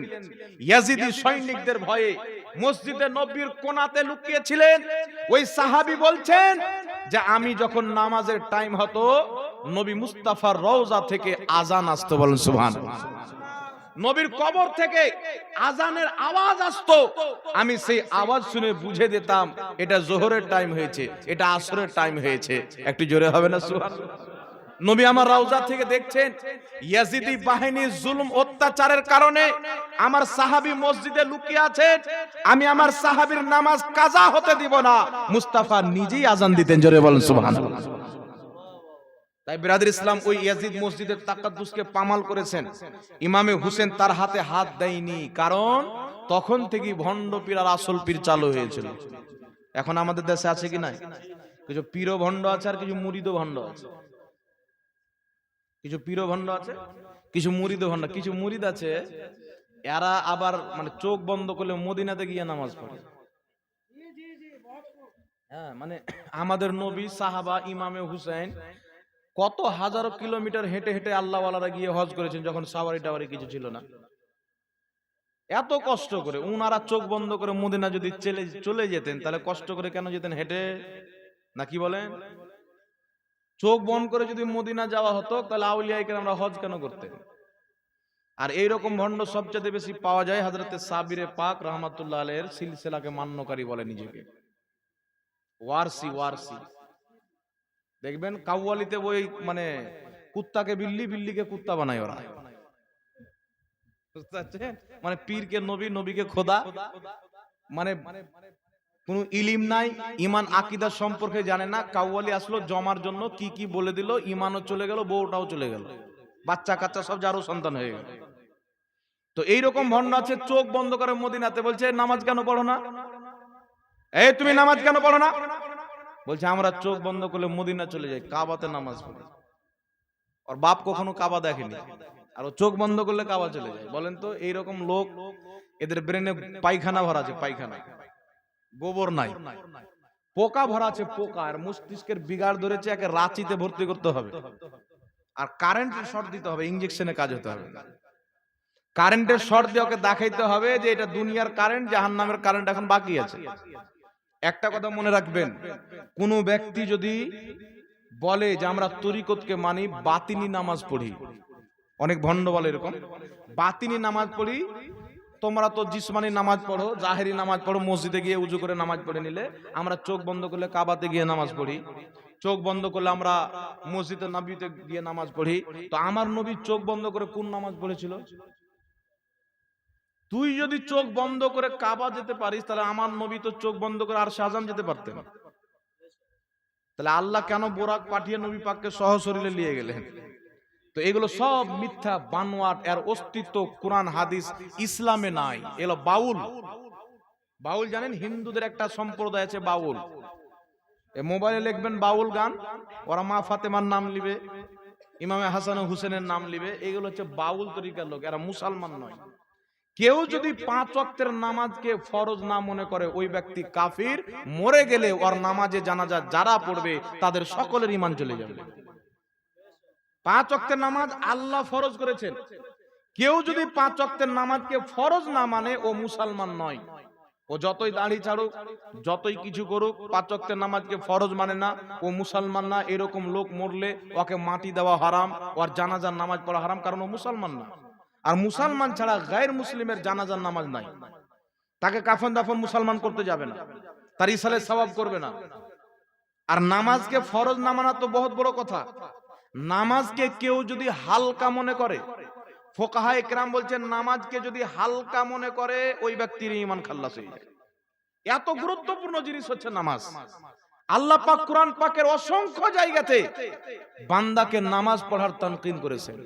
ইয়াজিদি সৈনিকদের ভয়ে, মসজিদে নবীর কোণাতে লুকিয়েছিলেন। ওই সাহাবী বলছেন যে আমি যখন নামাজের টাইম হতো, নবী মুস্তাফার রওজা থেকে আজান আসতো। বলেন সুবহানাল্লাহ। নবীর কবর থেকে আজানের আওয়াজ আসতো, আমি সেই আওয়াজ শুনে বুঝে দিতাম এটা জোহরের টাইম হয়েছে, এটা আসরের টাইম হয়েছে। একটু জোরে হবে না সুবহানাল্লাহ। নবী আমার রওজা থেকে দেখছেন ইয়াজিদি বাহিনীর জুলুম অত্যাচারের কারণে আমার সাহাবী মসজিদে লুকিয়ে আছেন, আমি আমার সাহাবীর নামাজ কাজা হতে দিব না। মুস্তাফা নিজেই আজান দিতেন। জোরে বলেন সুবহানাল্লাহ। তাই বিরাদর ইসলাম, ওই ইয়াজিদ মসজিদের তাকাদ্দুসকে পামাল করেছেন, ইমামে হুসেন তার হাতে হাত দেয়নি। কারণ তখন থেকেই ভণ্ড পীর আর আসল পীর চালু হয়েছিল। এখন আমাদের দেশে আছে কি নাই? কিছু পীরও ভণ্ড আছে আর কিছু মুরিদও ভণ্ড আছে। কিছু পীরও ভণ্ড আছে, কিছু মুরিদও ভণ্ড। কিছু মুরিদ আছে, এরা আবার মানে চোখ বন্ধ করলে মদিনাতে গিয়ে নামাজ পড়ে। হ্যাঁ, মানে আমাদের নবী, সাহাবা, ইমামে হুসেন কত হাজারো কিলোমিটার হেঁটে হেঁটে আল্লাহওয়ালারা গিয়ে হজ করেছেন, যখন সাওয়ারি টাওয়ারি কিছু ছিল না। এত কষ্ট করে উনারা চোখ বন্ধ করে মদিনা যদি চলে যেতেন, তাহলে কষ্ট করে কেন যেতেন? হেঁটে না, কি বলেন? চোখ বন্ধ করে যদি মদিনা যাওয়া হতো, তাহলে আউলিয়ায়ে কেরামরা হজ কেন করতেন? আর এইরকম ভণ্ড সবচেয়ে বেশি পাওয়া যায় হযরতে সাবিরে পাক রাহমাতুল্লাহ আলাইহির সিলসিলাকে মান্যকারী বলে নিজেকে, ওয়ারসি। ওয়ারসি দেখবেন কাউয়ালিতে ওই মানে কুত্তাকে বিল্লি, বিল্লিকে কুত্তা বানায় ওরা। বুঝতে পারছেন? মানে পীরকে নবী, নবীকে খোদা, মানে কোনো ইলিম নাই, ইমান আকীদা সম্পর্কে জানে না। কাউয়ালি আসলো জমার জন্য, কি কি বলে দিল, ইমানও চলে গেল, বউটাও চলে গেল, বাচ্চা কাচ্চা সব যারও সন্তান হয়ে গেল। তো এইরকম ভণ্ড আছে, চোখ বন্ধ করে মদিনাতে বলছে নামাজ কেন পড়ো না, এই তুমি নামাজ কেন পড়ো না? বলছে আমরা চোখ বন্ধ করলে মদিনা চলে যাই, কাবাতে নামাজ পড়ি। ওর বাপ কখনো কাবা দেখেনি, আর ও চোখ বন্ধ করলে কাবা চলে যায়। বলেন তো এইরকম লোক, এদের ব্রেনে পায়খানা ভরা আছে, পায়খানা, গোবর নাই, পোকা ভরা আছে, পোকা। আর মস্তিষ্কের বিগাড় ধরেছে, একে রাঁচিতে ভর্তি করতে হবে, আর কারেন্টের শর্ট দিতে হবে, ইনজেকশনে কাজ হতে হবে। কারেন্টের শর্ট দিয়ে ওকে দেখাইতে হবে যে এটা দুনিয়ার কারেন্ট, জাহান্নামের কারেন্ট এখন বাকি আছে। একটা কথা মনে রাখবেন, কোন ব্যক্তি যদি বলে যে আমরা তরিকতকে মানি, বাতিনি নামাজ পড়ি, অনেক ভণ্ড বলে এরকম, বাতিনি নামাজ পড়ি, তোমরা তো জিসমানি নামাজ পড়ো, জাহেরি নামাজ পড়ো, মসজিদে গিয়ে উজু করে নামাজ পড়ে নিলে, আমরা চোখ বন্ধ করলে কাবাতে গিয়ে নামাজ পড়ি, চোখ বন্ধ করলে আমরা মসজিদে নবীতে গিয়ে নামাজ পড়ি। তো আমার নবী চোখ বন্ধ করে কোন নামাজ পড়েছিল? তুই যদি চোখ বন্ধ করে কাবা যেতে পারিস, তাহলে আমার নবী তো চোখ বন্ধ করে আর শাহজাহান যেতে পারতেন। তাহলে আল্লাহ কেন বোরাক পাঠিয়ে নবী পাককে সহশরীরে নিয়ে গেলেন? তো এগুলো সব মিথ্যা, বানোয়াট, এর অস্তিত্ব কোরআন হাদিস ইসলামে নাই। এগুলো বাউল। বাউল জানেন, হিন্দুদের একটা সম্প্রদায় আছে বাউল। এ মোবাইলে লিখবেন বাউল গান, ওরা মা ফাতেমার নাম লিবে, ইমামে হাসান ও হুসেনের নাম লিবে। এগুলো হচ্ছে বাউল তরিকার লোক, এরা মুসলমান নয়। কেউ যদি 5 ওয়াক্তের নামাজকে ফরজ না মনে করে, ওই ব্যক্তি কাফির। মরে গেলে ওর নামাজে জানাজা যারা পড়বে তাদের সকলের ঈমান চলে যাবে। 5 ওয়াক্তের নামাজ আল্লাহ ফরজ করেছেন। কেউ যদি 5 ওয়াক্তের নামাজকে ফরজ না মানে, ও মুসলমান নয়। ও যতই দাড়ি ছাড়ুক, যতই কিছু করুক, 5 ওয়াক্তের নামাজকে ফরজ মানে না, ও মুসলমান না। এরকম লোক মরলে ওকে মাটি দেওয়া হারাম, ওর জানাজার নামাজ পড়া হারাম, কারণ ও মুসলমান না। আর মুসলমান ছাড়া গায়ের মুসলিমের জানাজার নামাজ নাই। তাকে কাফন দাফন মুসলমান করতে যাবে না, তার ইসালে সওয়াব করবে না। আর নামাজকে ফরজ না মানা তো বহুত বড় কথা। নামাজকে কেউ যদি হালকা মনে করে, ফুকাহা ইকরাম বলছেন নামাজকে যদি হালকা মনে করে, ওই ব্যক্তির ঈমান খাল্লাস হয়ে যায়। এত গুরুত্বপূর্ণ জিনিস হচ্ছে নামাজ। আল্লাহ পাক কুরআন পাকের অসংখ্য জায়গাতে বান্দাকে নামাজ পড়ার তানকিন করেছেন।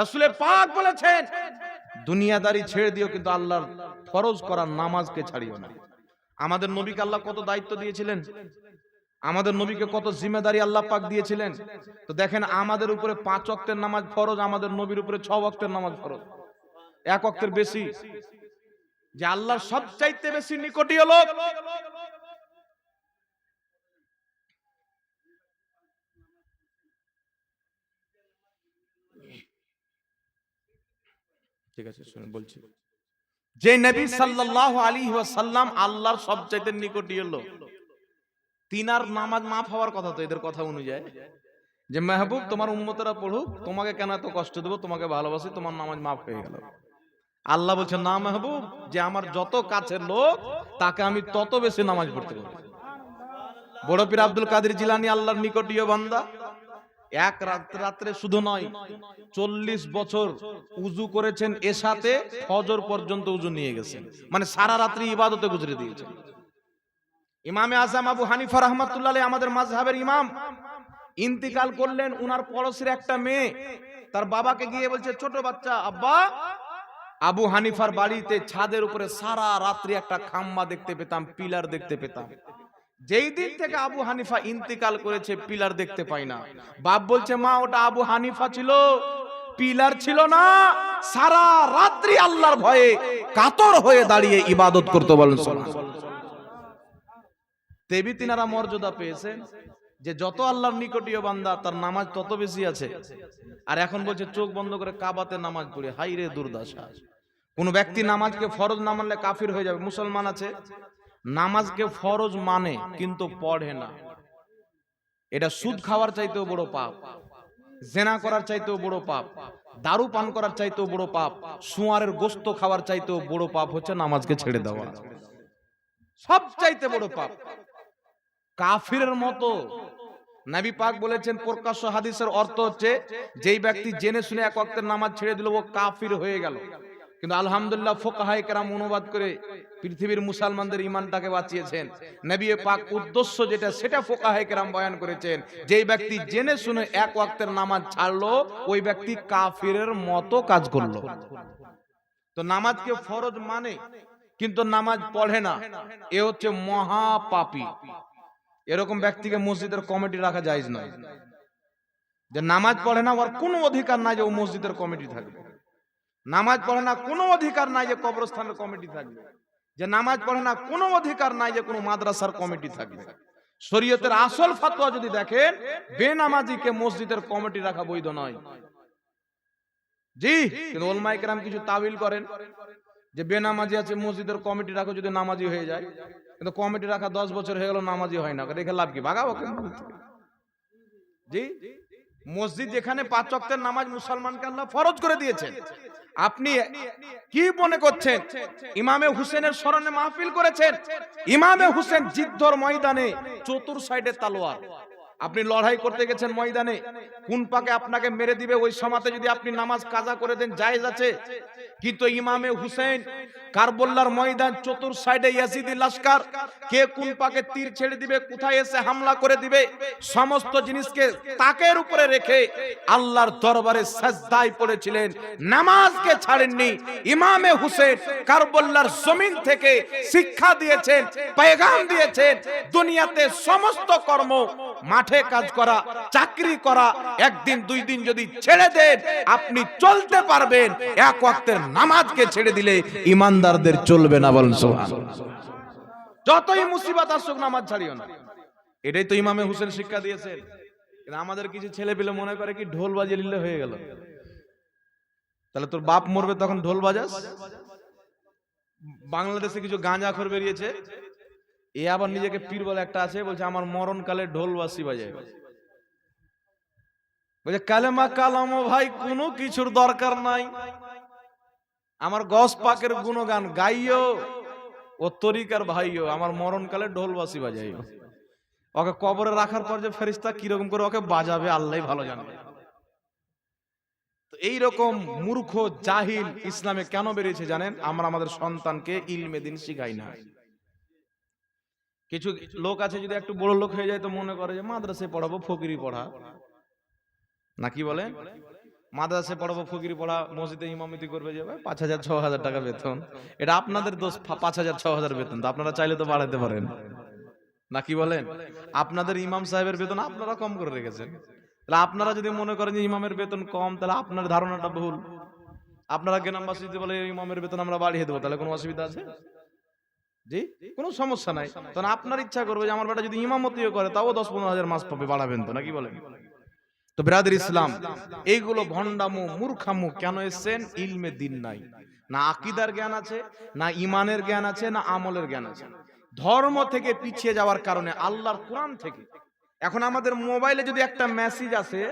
রাসূল পাক বলেছেন দুনিয়াদারি ছেড়ে দিও, কিন্তু আল্লাহর ফরজ করা নামাজকে ছাড়িও না। আমাদের নবীকে আল্লাহ কত দায়িত্ব দিয়েছিলেন, আমাদের নবীকে কত জিম্মেদারি আল্লাহ পাক দিয়েছিলেন। তো দেখেন, আমাদের উপরে 5 ওয়াক্তের নামাজ ফরজ, আমাদের নবীর উপরে 6 ওয়াক্তের নামাজ ফরজ, 1 ওয়াক্তের বেশি। যে আল্লাহর সবচাইতে বেশি নিকটীয় লোক, ঠিক আছে শুনুন বলছি, যে নবী সাল্লাল্লাহু আলাইহি ওয়াসাল্লাম আল্লাহর সবচাইতে নিকটীয় লোক, তিনার নামাজ মাফ হওয়ার কথা। তো এদের কথা অনুযায়ী যে মেহবুব তোমার উম্মতেরা পড়ুক, তোমাকে কেন এত কষ্ট দেবো, তোমাকে ভালোবাসি, তোমার নামাজ মাফ হয়ে গেল। আল্লাহ বলছেন না মেহবুব, যে আমার যত কাছের লোক তাকে আমি তত বেশি নামাজ পড়তে বলি। বড় পীর আব্দুল কাদের জিলানী আল্লাহর নিকটীয় বান্দা, এক রাত্রে শুধু নয় 40 বছর উজু করেছেন, এশাতে ফজর পর্যন্ত উজু নিয়ে গেছেন, মানে সারা রাত্রি ইবাদতে গুজরে দিয়েছেন। ইমামে আজম আবু হানিফা রাহমাতুল্লাহ আলাইহি, আমাদের মাযহাবের ইমাম, ইন্তিকাল করলেন। উনার পড়োশির একটা মেয়ে তার বাবাকে গিয়ে বলছে, ছোট বাচ্চা, আব্বা আবু হানিফার বাড়িতে ছাদের উপরে সারা রাত্রি একটা খাম্বা দেখতে পেতাম, পিলার দেখতে পেতাম। যেই দিন থেকে আবু হানিফা ইন্তিকাল করেছে, পিলার দেখতে পাই না। বাপ বলছে, মা ওটা আবু হানিফা ছিল, পিলার ছিল না। সারা রাত্রি আল্লাহর ভয়ে কাতর হয়ে দাঁড়িয়ে ইবাদত করতে বলেন। তেবি তিনারা মর্যাদা পেয়েছেন যে যত আল্লাহর নিকটীয় বান্দা তার নামাজ তত বেশি আছে। আর এখন বলছে চোখ বন্ধ করে কাবাতে নামাজ পড়ি। হাই রে দুর্দশা! কোন ব্যক্তি নামাজকে ফরজ না মানলে কাফির হয়ে যাবে। মুসলমান আছে নামাজকে ফরজ মানে কিন্তু পড়ে না, এটা সুদ খাওয়ার চাইতেও বড় পাপ, জেনা করার চাইতেও বড় পাপ, দারু পান করার চাইতেও বড় পাপ, শুয়ারের গোশত খাওয়ার চাইতেও বড় পাপ হচ্ছে নামাজকে ছেড়ে দেওয়া। সব চাইতে বড় পাপ। কাফিরের মতো নবী পাক বলেছেন, প্রকাশ্য হাদিসের অর্থ হচ্ছে যেই ব্যক্তি জেনে শুনে 1 ওয়াক্তের নামাজ ছেড়ে দিল, ও কাফির হয়ে গেল। কিন্তু আলহামদুলিল্লাহ ফুকাহায়ে কেরাম অনুবাদ করে পৃথিবীর মুসলমানদের ঈমানটাকে বাঁচিয়েছেন। নবী পাক উদ্দেশ্য যেটা সেটা ফুকাহায়ে কেরাম বয়ান করেছেন। যেই ব্যক্তি জেনে শুনে এক ওয়াক্তের নামাজ ছাড়লো ওই ব্যক্তি কাফিরের মতো কাজ করলো। তো নামাজকে ফরজ মানে কিন্তু নামাজ পড়ে না, এ হচ্ছে মহা পাপী। এরকম ব্যক্তিকে মসজিদের কমিটি রাখা জায়েজ নয়। যে নামাজ পড়ে না ওর কোনো অধিকার নাই যে ও মসজিদের কমিটি থাকবে। নামাজ পড়ে না কোনো অধিকার নাই যে কবরস্থানের কমিটি থাকবে। যে নামাজ পড়ে না কোনো অধিকার নাই যে কোনো মাদ্রাসার কমিটি থাকবে। শরীয়তের আসল ফতোয়া যদি দেখেন, বেনামাজিকে মসজিদের কমিটি রাখা বৈধ নয়। জি, কিন্তু উলামায়ে কেরাম কিছু তাবিল করেন যে বেনামাজি আছে মসজিদের কমিটি রাখো যদি নামাজি হয়ে যায়। কিন্তু কমিটি রাখা 10 বছর হয়ে গেল নামাজি হয় না, রেখে লাভ কি? ভাগাও। জি, মসজিদ যেখানে 5 ওয়াক্তের নামাজ মুসলমানকে আল্লাহ ফরজ করে দিয়েছেন, আপনি কি মনে করছেন ইমামে হুসেনের স্মরণে মাহফিল করেছেন? ইমামে হুসেন যুদ্ধর ময়দানে চতুর সাইডে তলোয়ার, আপনি লড়াই করতে গেছেন ময়দানে, কোন পাকে আপনাকে মেরে দিবে ওই সময়তে যদি আপনি নামাজ কাজা করে দেন জায়েজ আছে। কিন্তু ইমামে হুসেন কারবালার ময়দান চতুর সাইডে ইয়াজিদি লস্কর, কে কোন পাকে তীর ছেড়ে দিবে, কোথায় এসে হামলা করে দিবে, সমস্ত জিনিসকে তাকের উপরে রেখে আল্লাহর দরবারে সাজদায় পড়েছিলেন, নামাজকে ছাড়েননি। ইমামে হুসেন কারবালার জমিন থেকে শিক্ষা দিয়েছেন, পেগাম দিয়েছেন, দুনিয়াতে সমস্ত কর্ম, মাঠে কাজ করা, চাকরি করা, একদিন দুই দিন যদি ছেড়ে দেন আপনি চলতে পারবেন, এক ওয়াক্তের নামাজকে ছেড়ে দিলে ইমানদারদের চলবে না। বলেন সুবহানাল্লাহ। যতই মুসিবত আসুক নামাজ ছাড়িও না, এটাই তো ইমামে হুসেন শিক্ষা দিয়েছেন। কিন্তু আমাদের কিছু ছেলে পেলে মনে করে কি ঢোল বাজিয়ে নিলে হয়ে গেল। তাহলে তোর বাপ মরবে তখন ঢোল বাজাস? বাংলাদেশে কিছু গাঁজাখোর বেরিয়েছে, এ আবার নিজেকে পীর বলে একটা আছে, বলছে আমার মরণকালে ঢোল বাঁশি বাজায়। বলছে কালেমা কালামো ভাই কোনো কিছুর দরকার নাই, আমার গস পাকের গুণগান গাইও, ও তরিকার ভাইও, আমার মরণকালে ঢোল বাঁশি বাজাইও। ওকে কবরে রাখার পর যে ফেরেশতা কিরকম করে ওকে বাজাবে আল্লাহই ভালো জানে। তো এইরকম মূর্খ জাহিল ইসলামে কেন বেরিয়েছে জানেন? আমরা আমাদের সন্তানকে ইলমে দিন শিখাই না। কিছু লোক আছে যদি একটু বড় লোক হয়ে যায় তো মনে করে যে মাদ্রাসায় পড়াবো, ফকিরি পড়া, নাকি বলে মাদ্রাসায় পড়াবো, ফকিরি পড়া, মসজিদে ইমামতি করবে, যে 5,000-6,000 টাকা বেতন। এটা আপনাদের দোষ, 5,000-6,000 বেতন তো আপনারা চাইলে তো বাড়াতে পারেন, নাকি বলেন? আপনাদের ইমাম সাহেবের বেতন আপনারা কম করে রেখেছেন। তাহলে আপনারা যদি মনে করেন যে ইমামের বেতন কম, তাহলে আপনার ধারণাটা ভুল। আপনারা গ্রামবাসী যদি বলে ইমামের বেতন আমরা বাড়িয়ে দেবো, তাহলে কোনো অসুবিধা আছে? জি, কোনো সমস্যা নাই। তখন আপনার ইচ্ছা করবে যে আমার বেটা যদি ইমামতিও করে তাও 10-15,000 মাস পাবে, বাড়াবেন তো, নাকি বলেন? তো ব্রাদার ইসলাম, এইগুলো ভণ্ডামু মূর্খামু কেন এসেছেন? ইলমে দিন নাই, না আকীদার জ্ঞান আছে, না ইমানের জ্ঞান আছে, না আমলের জ্ঞান আছে। ধর্ম থেকে পিছিয়ে যাওয়ার কারণে আল্লাহর কোরআন থেকে। এখন আমাদের মোবাইলে যদি একটা মেসেজ আসে,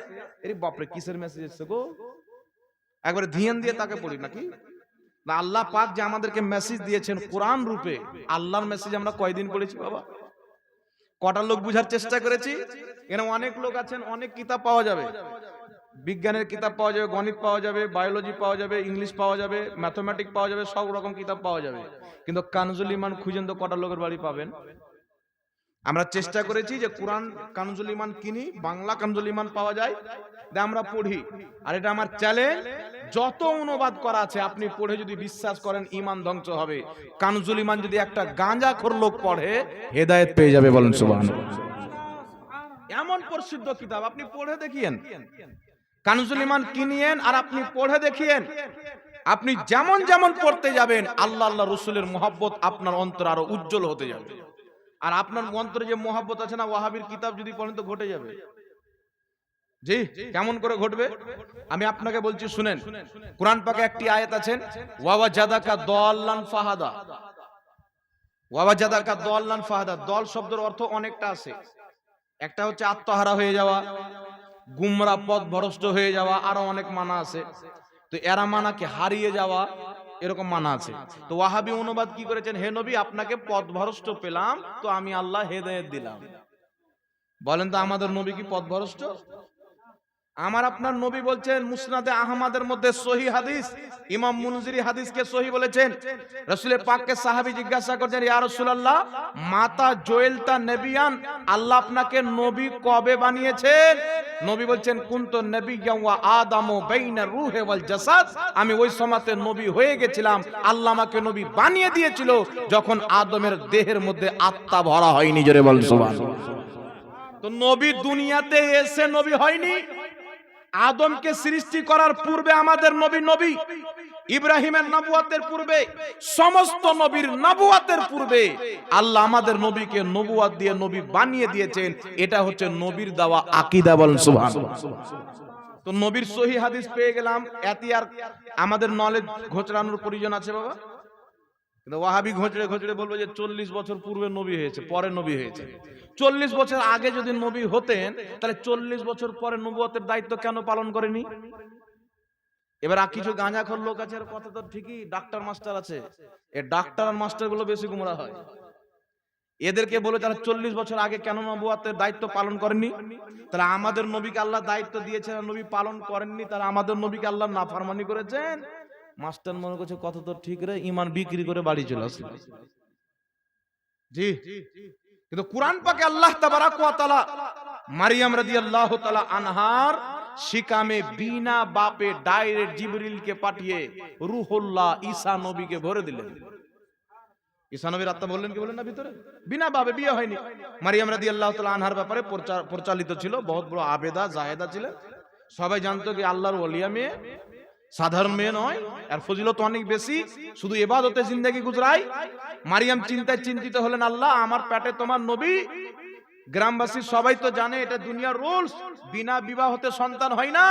এর বাপরে কিসের মেসেজ এসেছে গো, একবারে ধ্যান দিয়ে তাকে পড়ি, নাকি? না আল্লাহ পাক যে আমাদেরকে মেসেজ দিয়েছেন কোরআন রূপে, আল্লাহর মেসেজ আমরা কয়দিন পড়েছি বাবা? কটা লোক বুঝার চেষ্টা করেছি? এখানে অনেক লোক আছেন, অনেক কিতাব পাওয়া যাবে, বিজ্ঞানের কিতাব পাওয়া যাবে, গণিত পাওয়া যাবে, বায়োলজি পাওয়া যাবে, ইংলিশ পাওয়া যাবে, ম্যাথমেটিক্স পাওয়া যাবে, সব রকম কিতাব পাওয়া যাবে। কিন্তু কানজুল ইমান খুঁজেন তো কটা লোকের বাড়ি পাবেন? আমরা চেষ্টা করেছি যে কোরআন কানজুল ইমান কিনি, বাংলা কানজুল ইমান পাওয়া যায়, আমরা পড়ি। আর এটা আমার চ্যালেঞ্জ, যত অনুবাদ করা আছে আপনি পড়ে যদি বিশ্বাস করেন ইমান ধ্বংস হবে। কানজুল ইমান যদি একটা গাঁজাখোর লোক পড়ে হেদায়েত পেয়ে যাবে। বলেন সুবহানাল্লাহ। এমন প্রসিদ্ধ কিতাব, আপনি পড়ে দেখিয়েন, কানজুল ইমান কিনিয়েন আর আপনি পড়ে দেখিয়েন। আপনি যেমন যেমন পড়তে যাবেন আল্লাহ আল্লাহ রসুলের মহব্বত আপনার অন্তর আরো উজ্জ্বল হতে যাবে। আর আপনার অন্তরে যে মহব্বত আছে না, ওয়াহাবির কিতাব যদি পড়েন তো ঘটে যাবে। জি, কেমন করে ঘটবে আমি আপনাকে বলছি, শুনেন। কোরআন পাকে একটি আয়াত আছেন, ওয়াওয়াজাদাকা দাল্লান ফাহাদা। ওয়াওয়াজাদাকা দাল্লান ফাহাদা, দল শব্দের অর্থ অনেকটা আছে। একটা হচ্ছে আত্মহারা হয়ে যাওয়া, গুমরা পথ ভ্রষ্ট হয়ে যাওয়া, আরো অনেক মানা আছে। তো এরা মানা কি হারিয়ে যাওয়া, এরকম মানা আছে। তো ওয়াহাবি অনুবাদ কি করেছেন, হে নবী আপনাকে পথভ্রষ্ট পেলাম তো আমি আল্লাহ হেদায়েত দিলাম। বলেন তো আমাদের নবী কি পথভ্রষ্ট? আমার আপনার নবী বলছেন মুসনাদে আহমদের মধ্যে সহিহ হাদিস, ইমাম মুনজিরি হাদিসকে সহিহ বলেছেন। রাসূলের পাককে সাহাবী জিজ্ঞাসা করছেন, ইয়া রাসূলুল্লাহ মাতা জুইলতা নবিয়ান, আল্লাহ আপনাকে নবী কবে বানিয়েছেন? নবী বলছেন কুনতু নবিয়্যা ওয়া আদামু বাইনা রূহি ওয়াল জাসাদ, আমি ওই সময়তে নবী হয়ে গেছিলাম, আল্লাহ আমাকে নবী বানিয়ে দিয়েছিল যখন আদমের দেহের মধ্যে আত্মা ভরা হয়নি। জোরে বল সুবহানাল্লাহ। তো নবী দুনিয়াতে এসে নবী হয়নি, আদমকে সৃষ্টি করার পূর্বে আমাদের নবী, ইব্রাহিমের নবুয়তের পূর্বে, সমস্ত নবীর নবুয়তের পূর্বে আল্লাহ আমাদের নবীকে নবুয়ত দিয়ে নবী বানিয়ে দিয়েছেন। এটা হচ্ছে নবীর দেওয়া আকীদা। বলেন সুবহানাল্লাহ। তো নবীর সহিহ হাদিস পেয়ে গেলাম, এতে আর আমাদের নলেজ ঘোচরানোর প্রয়োজন আছে বাবা? কিন্তু ওয়াহাবি ঘোচড়ে বলবো যে 40 বছর পূর্বে নবী হয়েছে, পরে নবী হয়েছে। 40 বছর আগে যদি নবী হতেন তাহলে 40 বছর পরে নবুয়তের দায়িত্ব কেন পালন করেনি? এবার কিছু গাঁজাখোর লোক আছে, কথা তো ঠিকই, ডাক্তার মাস্টার আছে, এই ডাক্তার আর মাস্টার গুলো বেশি গুমরা হয়। এদেরকে বলে তারা 40 বছর আগে কেন নবুয়তের দায়িত্ব পালন করেননি? তারা আমাদের নবীকে আল্লাহ দায়িত্ব দিয়েছেন, নবী পালন করেননি, তারা আমাদের নবীকে আল্লাহ নাফরমানি করেছেন। মাস্টার মনে করছে কত তো ঠিক রে, ইমান বিক্রি করে বাড়ি চলে আসলো। জি, কিন্তু কোরআন পাকে আল্লাহ তাবারাক ওয়া তাআলা মারিয়াম রাদিয়াল্লাহু তাআলা আনহার শিকামে বিনা বাপে ডাইরেক্ট জিবরিলকে পাঠিয়ে রূহুল্লাহ ঈসা নবীকে ভরে দিলেন। ঈসা নবীর আত্মা বললেন কি বলেন না ভিতরে, বিনা বাপে বিয়ে হয়নি। মারিয়াম রাদিয়াল্লাহু তাআলা আনহার ব্যাপারে প্রচালিত ছিল, বহুত বড় আবেদা জাহেদা ছিলেন, সবাই জানতো কি আল্লাহর ওলিয়া মেয়ে, সাধারণ মেয়ে নয়, আর ফজিলত অনেক বেশি, শুধু ইবাদতে জিন্দেগি গুজরাই। মারিয়াম চিন্তায় চিন্তিত হলেন, আল্লাহ আমার পেটে তোমার নবী, গ্রামবাসী সবাই তো জানে এটা দুনিয়ার রুলস, বিনা বিবাহতে সন্তান হয় না,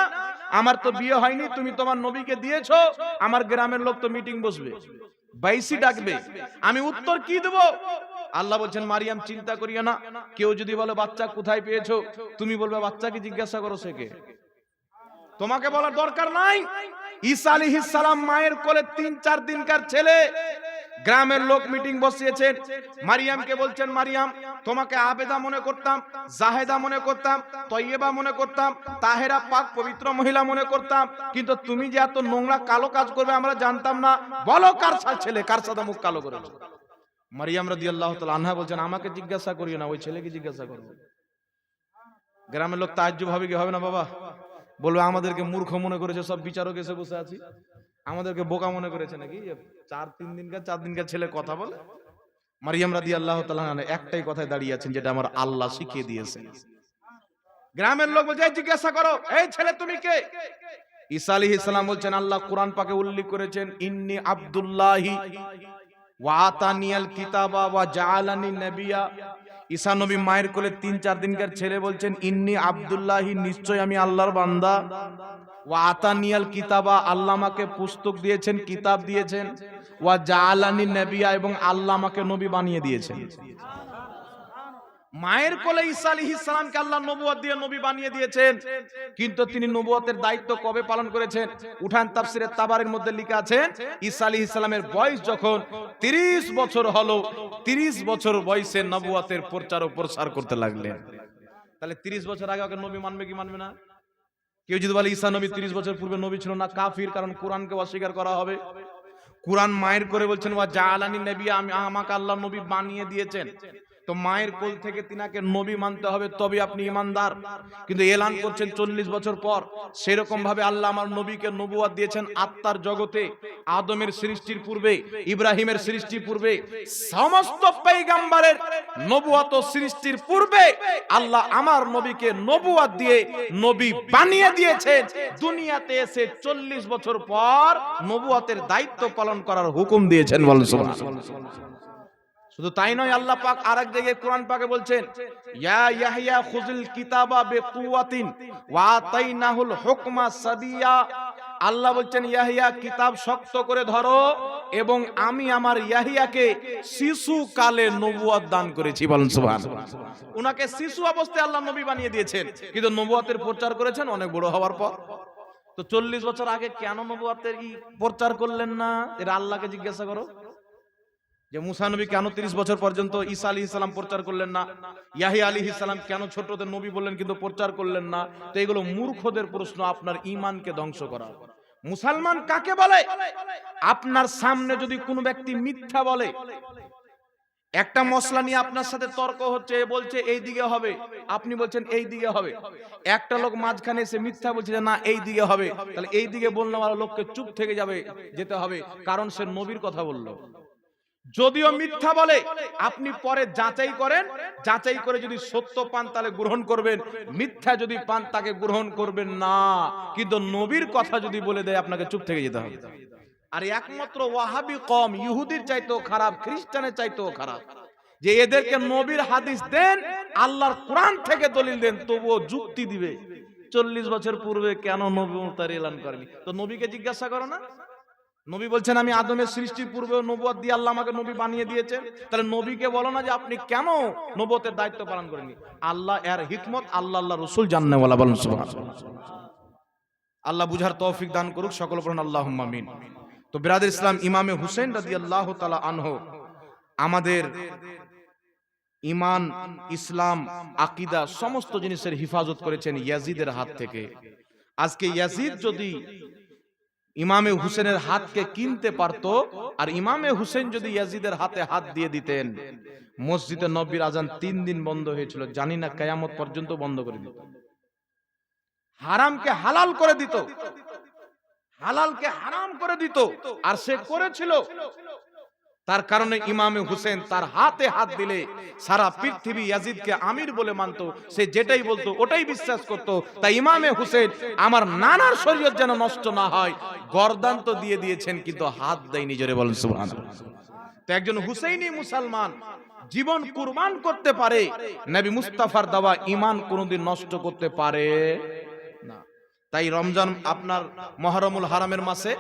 আমার তো বিয়ে হয়নি, তুমি তোমার নবীকে দিয়েছো, আমার গ্রামের লোক তো মিটিং বসবে, বাইসি ডাকবে, আমি উত্তর কি দেব? আল্লাহ বলছেন মারিয়াম চিন্তা করিও না, কেউ যদি বলে বাচ্চা কোথায় পেয়েছো, তুমি বলবে বাচ্চাকে জিজ্ঞাসা করো সে কে, তোমাকে বলার দরকার নাই। ঈসা আলাইহিস সালাম মায়ের কোলে 3-4 দিনকার ছেলে, গ্রামের লোক মিটিং বসিয়েছেন, মারিয়ামকে বলছেন মারিয়াম তোমাকে আবেদা মনে করতাম, জাহেদা মনে করতাম, তয়্যেবা মনে করতাম, তাহেরা পাক পবিত্র মহিলা মনে করতাম, কিন্তু তুমি যে এত নোংরা কালো কাজ করবে আমরা জানতাম না, বলো কার ছেলে, কার সাথে মুখ কালো করেছো? মারিয়াম রাদিয়াল্লাহু তাআলা আনহা বলছেন আমাকে জিজ্ঞাসা করিও না, ওই ছেলেকে জিজ্ঞাসা করো। গ্রামের লোক তাজ্জুব হবে কি হবে না বাবা? বলবে আমাদেরকে মূর্খ মনে করেছে, সব বিচারক এসে বসে আছি, আমাদেরকে বোকা মনে করেছে নাকি, 4 দিনকার ছেলে কথা বলে। মারিয়াম রাদিয়াল্লাহু তাআলা একটাই কথায় দাঁড়িয়ে আছেন, যেটা আমার আল্লাহ শিখিয়ে দিয়েছেন। গ্রামের লোক বলছে জিজ্ঞাসা করো, এই ছেলে তুমি কে? ঈসা আলাইহিস সালাম বলছেন আল্লাহ কোরআন পাকে উল্লেখ করেছেন, ইন্নী আব্দুল্লাহি ওয়া আতানিয়াল কিতাবা ওয়া জাআলানি নবিয়্যা। ঈসা নবী মায়ের কোলে 3-4 দিনকার ছেলে বলছেন ইন্নী আব্দুল্লাহি, নিশ্চয় আমি আল্লাহর বান্দা, ওয়া আতানিয়াল কিতাবা, আল্লাহ আমাকে পুস্তক দিয়েছেন, কিতাব দিয়েছেন, ওয়া জাআলানি নবিয়্যা, এবং আল্লাহ আমাকে নবী বানিয়ে দিয়েছেন। মায়ের কোলে ঈসা আলাইহিস সালামকে আল্লাহ নবুয়ত দিয়ে নবী বানিয়ে দিয়েছেন, কিন্তু তিনি নবুয়তের দায়িত্ব কবে পালন করেছেন? উঠান তাফসিরে তাবারির মধ্যে লেখা আছে ঈসা আলাইহিস সালামের বয়স যখন 30 বছর হলো, 30 বছর বয়সে নবুয়তের প্রচার ও প্রসার করতে লাগলেন। তাহলে 30 বছর আগে ওকে নবী মানবে কি মানবে না? কেউ যদি বলে ঈসা নবী 30 বছর পূর্বে নবী ছিল না, কাফির, কারণ কোরআনকে অস্বীকার করা হবে। কোরআন মায়ের করে বলছেন ওয়া জাআলানি নবিয়্যা, আমাকে আল্লাহ নবী বানিয়ে দিয়েছেন। তো মায়ের কোল থেকে তিনাকে নবী মানতে হবে, তবে আপনি ঈমানদার। কিন্তু এলান করছেন 40 বছর পর, সেরকম ভাবে আল্লাহ আমার নবীকে নবুয়ত দিয়েছেন আত্মার জগতে, আদমের সৃষ্টির পূর্বে, ইব্রাহিমের সৃষ্টির পূর্বে, সমস্ত পয়গম্বরের নবুয়ত সৃষ্টির পূর্বে আল্লাহ আমার নবীকে নবুয়ত দিয়ে নবী বানিয়ে দিয়েছেন। দুনিয়াতে এসে 40 বছর পর নবুয়তের দায়িত্ব পালন করার হুকুম দিয়েছেন। বলেন সুবহানাল্লাহ। শুধু তাই নয়, আল্লাহ পাক আরেক জায়গায় কোরআন পাকে বলছেন ইয়া ইয়াহইয়া খুযিল কিতাবা বিকুওয়াতিন ওয়া আতাইনাহুল হুকমা সাবিয়া। আল্লাহ বলছেন ইয়াহইয়া কিতাব শক্ত করে ধরো, এবং আমি আমার ইয়াহইয়াকে শিশু কালে নবুয়ত দান করেছি। বলেন সুবহানাল্লাহ। উনাকে শিশু অবস্থায় আল্লাহ নবী বানিয়ে দিয়েছেন, কিন্তু নবুয়তের প্রচার করেছেন অনেক বড় হওয়ার পর। তো 40 বছর আগে কেন নবুয়তের প্রচার করলেন না? এর আল্লাহকে জিজ্ঞাসা করো। যে মুসা নবী কেন 30 বছর পর্যন্ত ঈসা আলাইহিস সালাম প্রচার করলেন না, ইয়াহিয়া আলাইহিস সালাম কেন ছোটদের নবী বললেন কিন্তু প্রচার করলেন না? তো এগুলো মূর্খদের প্রশ্ন, আপনার ঈমানকে ধ্বংস করা। মুসলমান কাকে বলে? আপনার সামনে যদি কোনো ব্যক্তি মিথ্যা বলে, একটা মশলা নিয়ে আপনার সাথে তর্ক হচ্ছে, বলছে এই দিকে হবে, আপনি বলছেন এই দিকে হবে, একটা লোক মাঝখানে এসে মিথ্যা বলছে যে না এই দিকে হবে, তাহলে এই দিকে বললে আমার লোককে চুপ থেকে যেতে হবে, কারণ সে নবীর কথা বলল। যদিও মিথ্যা বলে, আপনি পরে যাচাই করেন, যাচাই করে যদি সত্য পান তাহলে গ্রহণ করবেন, মিথ্যা যদি পান তাকে গ্রহণ করবেন না। কিন্তু নবীর কথা যদি বলে দেয় আপনাকে চুপ থেকে যেতে হবে। আর একমাত্র ওয়াহাবি কম ইহুদির চাইতেও খারাপ, খ্রিস্টানের চাইতেও খারাপ, যে এদেরকে নবীর হাদিস দেন, আল্লাহর কোরআন থেকে দলিল দেন, তবুও যুক্তি দিবে 40 বছর পূর্বে কেন নবী মুতার এলান করেনি। তো নবীকে জিজ্ঞাসা করো না। নবী বলছেন আমি আদমের সৃষ্টির পূর্বেও নবুয়ত দিয়ে আল্লাহ আমাকে নবী বানিয়ে দিয়েছেন, তাহলে নবীকে বলো না যে আপনি কেন নবুয়তের দায়িত্ব পালন করেননি। আল্লাহ এর হিকমত, আল্লাহ রাসূল জাননে ওয়ালা, বলেন সুবহানাল্লাহ। আল্লাহ বুঝার তৌফিক দান করুক, সকল বলেন আল্লাহুম্মা আমিন। তো বিরাদর ইসলাম, ইমামে হুসেন রাদিয়াল্লাহু তাআলা আনহু আমাদের ঈমান, ইসলাম, আকীদা সমস্ত জিনিসের হিফাজত করেছেন ইয়াজিদের হাত থেকে। আজকে ইয়াজিদ যদি ইমামে হুসেনের হাতকে কিনতে পারতো, আর ইমামে হুসেন যদি ইয়াজিদের হাতে হাত দিয়ে দিতেন, মসজিদে নববীর আজান 3 দিন বন্ধ হয়েছিল, জানি না কিয়ামত পর্যন্ত বন্ধ করে দিত। হারামকে হালাল করে দিত, হালালকে হারাম করে দিত, আর সে করেছিল। তার কারণে ইমামে হুসেন তার হাতে হাত দিলে সারা পৃথিবী ইয়াজিদকে আমির বলে মানত, সে যেটাই বলতো ওটাই বিশ্বাস করত। তাই ইমামে হুসেন আমার নানার শরীয়ত যেন নষ্ট না হয়, গর্দান তো দিয়ে দিয়েছেন কিন্তু হাত দেয়নি, জোরে বলেন সুবহানাল্লাহ। তো একজন হুসেইনি মুসলমান জীবন কুরবান করতে পারে, নবী মুস্তাফার দেওয়া ঈমান কোনোদিন নষ্ট করতে পারে না। তাই রমজান আপনার মুহররমুল হারামের মাসে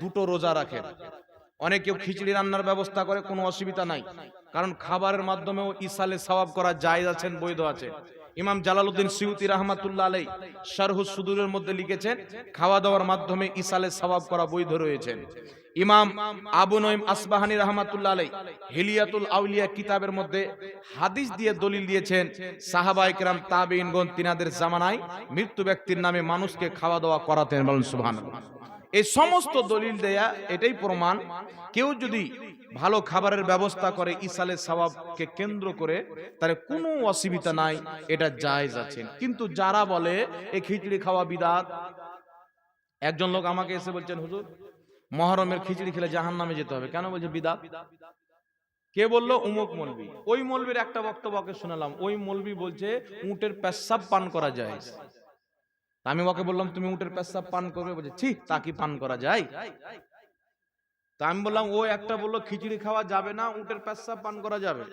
2টো রোজা রাখেন। অনেকেও খিচুড়ি রান্নার ব্যবস্থা করে, কোনো অসুবিধা নাই, কারণ খাবারের মাধ্যমেও ইসালে সওয়াব করা জায়েজ আছেন, বৈধ আছে। ইমাম জালালউদ্দিন সিউতি রাহমাতুল্লাহ আলাইহি শারহুস সুদুরের মধ্যে লিখেছেন খাওয়া দাওয়ার মাধ্যমে ইসালে সওয়াব করা বৈধ রয়েছে। ইমাম আবু নঈম আসবাহানী রাহমাতুল্লাহ আলাইহি হিলিয়াতুল আউলিয়া কিতাবের মধ্যে হাদিস দিয়ে দলিল দিয়েছেন, সাহাবায়ে কেরাম তাবেঈনগণ তিনাদের জামানায় মৃত্যু ব্যক্তির নামে মানুষকে খাওয়া দাওয়া করাতেন, বলেন সুবহানাল্লাহ। এই সমস্ত দলিল দেয়া এটাই প্রমাণ, কেউ যদি ভালো খাবারের ব্যবস্থা করে ইসালে সওয়াবকে কেন্দ্র করে, তাহলে কোনো অসুবিধা নাই, এটা জায়েজ আছে। কিন্তু যারা বলে এই খিচুড়ি খাওয়া বিদআত, একজন লোক আমাকে এসে বলছেন হুজুর মুহররমের খিচুড়ি খেলে জাহান্নামে যেতে হবে, কেন? বলছে বিদআত। কে বললো? অমুক মৌলবী। ওই মৌলবীর একটা বক্তব্যকে শুনলাম, ওই মৌলবী বলছে উটের পেশাব পান করা যায়। আমি ওকে বললাম তুমি উটের পেশাব পান করবে? বলছে ছি, তা কি পান করা যায়? তা আমি বললাম ও একটা বললো খিচুড়ি খাওয়া যাবে না, উটের পেশাব পান করা যাবে।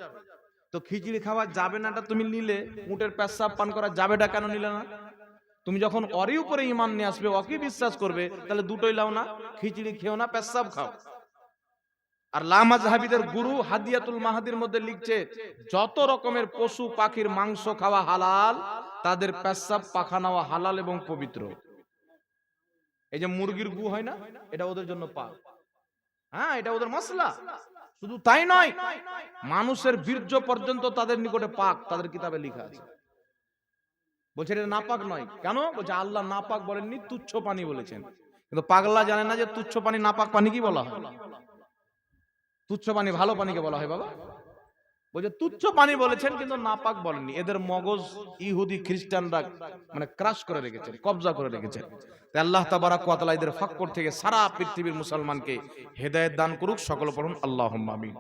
তো খিচুড়ি খাওয়া যাবে নাটা তুমি নিলে, উটের পেশাব পান করা যাবেটা কেন নিলে না? তুমি যখন ওরই উপরে ঈমান নিয়ে আসবে, ওকে বিশ্বাস করবে, তাহলে দুটোই লাও না, খিচুড়ি খেও না, পেশাব খাও। আর লামাযহাবীদের গুরু হাদিয়াতুল মাহাদির মধ্যে লিখছে যত রকমের পশু পাখির মাংস খাওয়া হালাল, তাদের পেশাব পাখানাও হালাল এবং পবিত্র। এই যে মুরগির গু হয় না, এটা ওদের জন্য পাক, হ্যাঁ এটা ওদের মাসলা। শুধু তাই নয়, মানুষের বীর্য পর্যন্ত তাদের নিকটে পাক, তাদের কিতাবে লেখা আছে। বলছে এটা নাপাক নয়, কেন? বলছে আল্লাহ নাপাক বলেননি, তুচ্ছ পানি বলেছেন। কিন্তু পাগলা জানে না যে তুচ্ছ পানি নাপাক পানি কি বলা হয়। তুচ্ছ পানি ভালো পানিকে বলা হয় বাবা। বলছে তুচ্ছ পানি বলেছেন কিন্তু নাপাক বলেননি। এদের মগজ ইহুদি খ্রিস্টানরা মানে ক্রাশ করে রেখেছেন, কবজা করে রেখেছেন। তাই আল্লাহ তাবারাক ওয়া তাআলা এদের ফাক্কর থেকে সারা পৃথিবীর মুসলমানকে হেদায়েত দান করুক, সকল পড়ুন আল্লাহুম্মা আমিন।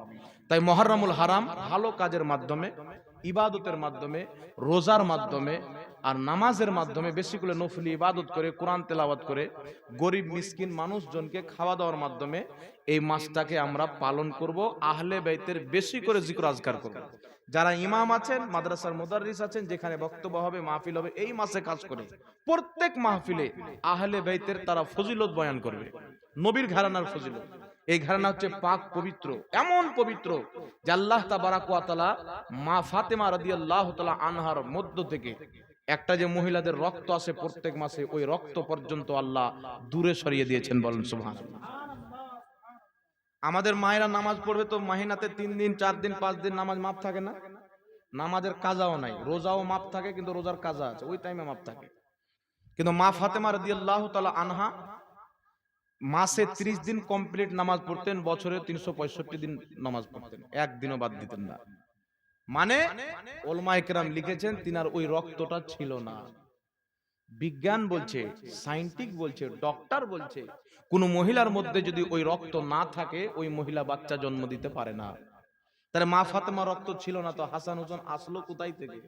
তাই মুহররমুল হারাম ভালো কাজের মাধ্যমে, ইবাদতের মাধ্যমে, রোজার মাধ্যমে আর নামাজের মাধ্যমে বেশি করে নফলি ইবাদত করে, কোরআন তেলাওয়াত করে, গরিব মিসকিন মানুষজনকে খাওয়া দাওয়ার মাধ্যমে এই মাসটাকে আমরা পালন করব। আহলে বাইতের বেশি করে জিকির আজকার করব। যারা ইমাম আছেন, মাদ্রাসার মুদাররিস আছেন, যেখানে বক্তব্য হবে, মাহফিল হবে, এই মাসে কাজ করে প্রত্যেক মাহফিলে আহলে বাইতের তারা ফজিলত বয়ান করবে, নবীর ঘরানার ফজিলত। এই ঘরানা হচ্ছে পাক পবিত্র, এমন পবিত্র যে আল্লাহ তাবারাক ওয়া তাআলা মা ফাতেমা রাদিয়াল্লাহু তাআলা আনহার মধ্য থেকে একটা যে মহিলাদের রক্ত আসে প্রত্যেক মাসে, ওই রক্ত পর্যন্ত আল্লাহ দূরে সরিয়ে দিয়েছেন, বলেন সুবহানাল্লাহ। আমাদের মায়েরা নামাজ পড়বে তো মাহিনাতে 3 দিন 4 দিন 5 দিন নামাজ মাপ থাকে না, নামাজের কাজাও নাই, রোজাও মাপ থাকে কিন্তু রোজার কাজা আছে, ওই টাইমে মাপ থাকে। কিন্তু মা ফাতেমা রাদিয়াল্লাহু তাআলা আনহা মাসে 30 দিন কমপ্লিট নামাজ পড়তেন, বছরে 365 দিন নামাজ পড়তেন, একদিনও বাদ দিতেন না। মানে ওলামায়ে কেরাম লিখেছেন তিনার ওই রক্তটা ছিল না। বিজ্ঞান বলছে, সায়েন্টিফিক বলছে, ডক্টর বলছে, কোন মহিলার মধ্যে যদি ওই রক্ত না থাকে ওই মহিলা বাচ্চা জন্ম দিতে পারে না। তাহলে মা ফাতেমা রক্ত ছিল না তো হাসান হোসেন আসলো কোথায় থেকে?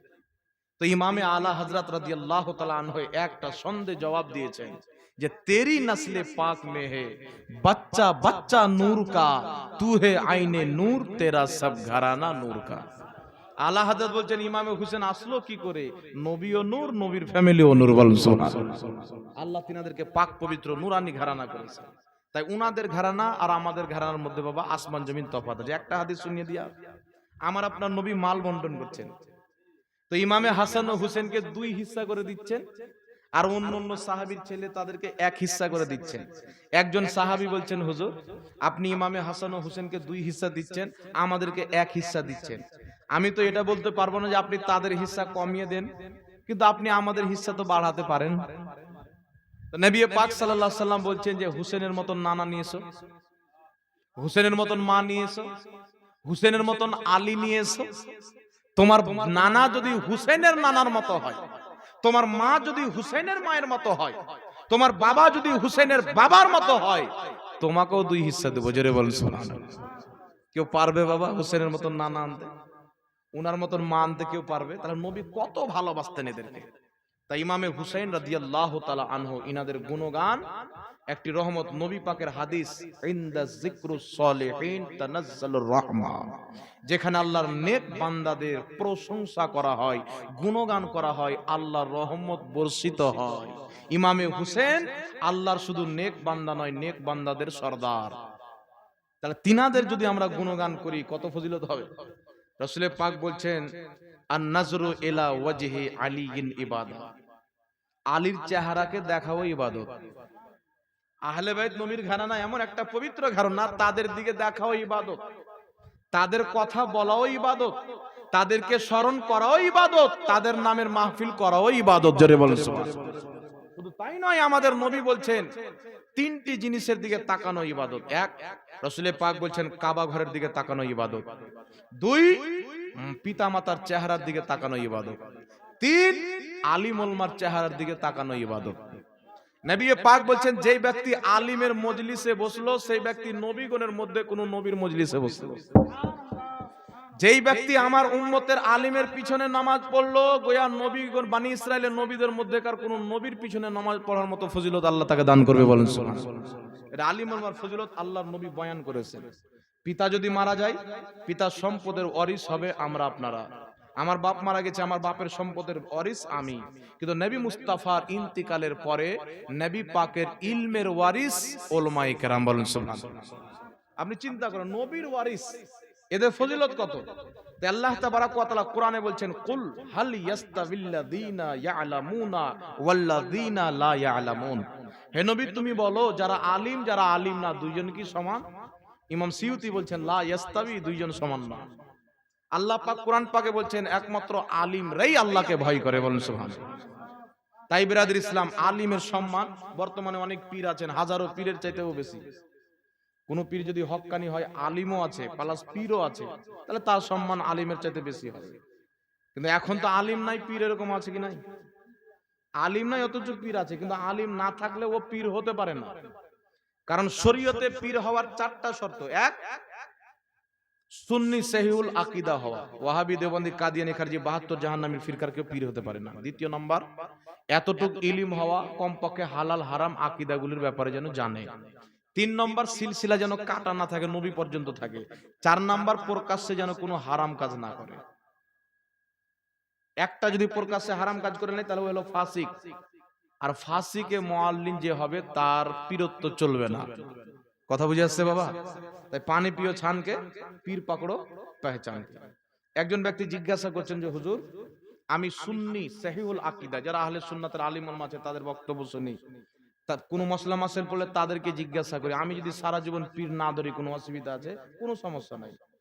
তো ইমামে আলা হযরত রাদিয়াল্লাহু তাআলা আনহু একটা সন্দেহ জবাব দিয়েছেন যে তেরি নসলে পাক মে হে বাচ্চা বাচ্চা নূর কা, তু হে আইনে নূর, তেরা সব ঘরানা নূর কা। আলা হযরত বলছেন ইমামে হোসেন আসলো কি করে? নবীও নূর, নবীর ফ্যামিলিও নূর। বলুন সুবহানাল্লাহ। আল্লাহ তিনাদেরকে পাক পবিত্র নূরানি ঘরানা করেছেন। তাই উনাদের ঘরানা আর আমাদের ঘরানার মধ্যে বাবা আসমান জমিন তফাৎ আছে। একটা হাদিস শুনিয়ে দিয়া, আমার আপনার নবী মাল বন্টন করছেন, তো ইমামে হাসান ও হুসেনকে 2 হিস্সা করে দিচ্ছেন, আর অন্য সাহাবীর ছেলে তাদেরকে 1 হিস্সা করে দিচ্ছেন। একজন সাহাবী বলছেন, হুজুর আপনি ইমামে হাসান ও হুসেনকে 2 হিস্সা দিচ্ছেন, আমাদেরকে 1 হিস্সা দিচ্ছেন। আমি তো এটা বলতে পারবো না যে আপনি তাদের হিস্সা কমিয়ে দেন, কিন্তু আপনি আমাদের হিস্সা তো বাড়াতে পারেন। তো নবী পাক সাল্লাল্লাহু আলাইহি সাল্লাম বলছেন যে হুসেনের মতন নানা নিয়ে এসো, হুসেনের মতন মা নিয়ে এসো, হুসেনের মতন আলী নিয়ে এসো। তোমার নানা যদি হুসেনের নানার মতো হয়, তোমার মা যদি হুসেনের মায়ের মতো হয়, তোমার বাবা যদি হুসেনের বাবার মতো হয়, তোমাকেও 2 হিস্সা দেবো। জোরে বলুন সুবহানাল্লাহ। কেউ পারবে বাবা হুসেনের মতন নানা আনতে, উনার মতন মা আনতে কেউ পারবে? তাহলে নবী কত ভালোবাসতেন এদেরকে। তাই ইমামে হুসাইন রাদিয়াল্লাহু তাআলা আনহু ইনাদের গুণগান একটি রহমত। নবী পাকের হাদিস, ইনদা যিকরুস সলিহিন তানাজ্জালুর রাহমা, যেখানে আল্লাহর নেক বান্দাদের প্রশংসা করা হয়, গুণগান করা হয়, আল্লাহর রহমত বর্ষিত হয়। ইমামে হুসেন আল্লাহর শুধু নেক বান্দা নয়, নেক বান্দাদের সরদার। তাহলে তিনাদের যদি আমরা গুণগান করি কত ফজিলত হবে। রাসূল পাক বলছেন, আন নাজরু ইলা ওয়াজহি আলিয়িন ইবাদা, আলীর চেহারাকে দেখাও ইবাদত। আহলে বাইত নবীর ঘরানা এমন একটা পবিত্র ঘরানা, তাদের দিকে দেখাও ইবাদত, তাদের কথা বলাও ইবাদত, তাদেরকে স্মরণ করাও ইবাদত, তাদের নামের মাহফিল করাও ইবাদত। জোরে বলুন সুবহানাল্লাহ। শুধু তাই নয়, আমাদের নবী বলছেন 3টি জিনিসের দিকে তাকানো ইবাদত। 1, রাসূল পাক বলছেন কাবা ঘরের দিকে তাকানো ইবাদত। 2, পিতামাতার চেহারার দিকে তাকানো ইবাদত। 3, আলিম ওলামার চেহারার দিকে তাকানো ইবাদত। নবী পাক বলছেন যেই ব্যক্তি আলিমের মজলিসে বসলো সেই ব্যক্তি নবীগণের মধ্যে কোন নবীর মজলিসে বসলো। যেই ব্যক্তি আমার উম্মতের আলিমের পিছনে নামাজ পড়লো, গোয়া নবীগণ বনি ইসরাইলের নবীদের মধ্যেকার কোন নবীর পিছনে নামাজ পড়ার মতো ফজিলত আল্লাহ তাকে দান করবে। বলেন সুবহানাল্লাহ। এটা আলিম ওলামার ফজিলত আল্লাহর নবী বয়ান করেছেন। পিতা যদি মারা যায়, পিতার সম্পদের ওয়ারিস হবে আমরা আপনারা। আমার বাপ মারা গেছে, আমার বাপের সম্পদের ওয়ারিস আমি। কিন্তু নবী মুস্তাফার ইন্তিকালের পরে নবী পাকের ইলমের ওয়ারিস উলামায়ে কেরাম। বলেন সুবহানাল্লাহ। আপনি চিন্তা করেন, নবীর ওয়ারিস, এদের ফজিলত কত। আল্লাহ তাবারাক ওয়া তাআলা কোরআনে বলছেন, কুল হাল ইয়াস্তাবিল্লাযীনা ইয়ালামুনা ওয়াল্লাযীনা লা ইয়ালামুন। হে নবী তুমি বলো, যারা আলিম যারা আলিম না দুইজন কি সমান? ইমাম সিয়ুতি বলছেন লা ইয়াস্তাবি, দুইজন সমান না। আল্লাহ পাক কোরআন পাকে বলছেন একমাত্র আলিমরাই আল্লাহকে ভয় করে। বলেন সুবহানাল্লাহ। তাই বিরাদর ইসলাম, আলিমের সম্মান, বর্তমানে অনেক পীর আছেন, হাজারো পীরের চাইতেও বেশি। কোন পীর যদি হক্কানি হয়, আলিমও আছে প্লাস পীরও আছে, তাহলে তার সম্মান আলিমের চাইতে বেশি হবে। কিন্তু এখন তো আলিম নাই, পীর এরকম আছে কি নাই? আলিম নাই অথচ পীর আছে, কিন্তু আলিম না থাকলে ও পীর হতে পারে না। কারণ শরীয়তে পীর হওয়ার 4টা শর্ত। 1, সুন্নি সহিহুল আকীদা হওয়া। ওয়াহাবি, দেওবন্দি, কাদিয়ানী, খারজি 72 জাহান্নামী ফিরকার কেউ পীর হতে পারে না। 2 নম্বর, এতটুক ইলম হওয়া, কমপক্ষে হালাল হারাম আকীদাগুলির ব্যাপারে যেন জানে। 3 নম্বর, সিলসিলা যেন কাটা না থাকে, নবী পর্যন্ত থাকে। 4 নম্বর, প্রকাশ্যে যেন কোনো হারাম কাজ না করে। একটা যদি প্রকাশ্যে হারাম কাজ করে নেয় তাহলে হলো ফাসিক। আর ফাসিকে মুআল্লিম যে হবে তার পীরত্ব চলবে না। কথা বুঝে আসছে বাবা? তাই পানি পিও ছানকে, পীর পাকড়ো পেহচান। একজন ব্যক্তি জিজ্ঞাসা করছেন যে হুজুর, আমি সুন্নি সহিহুল আকীদা, যারা আহলে সুন্নাতের আলিম ওলামা আছে তাদের বক্তব্য শুনি, কোনো মশলা মাসেল পড়লে তাদেরকে জিজ্ঞাসা করি, আমি যদি সারা জীবন পীর না ধরি কোনো অসুবিধা আছে? কোনো সমস্যা নাই।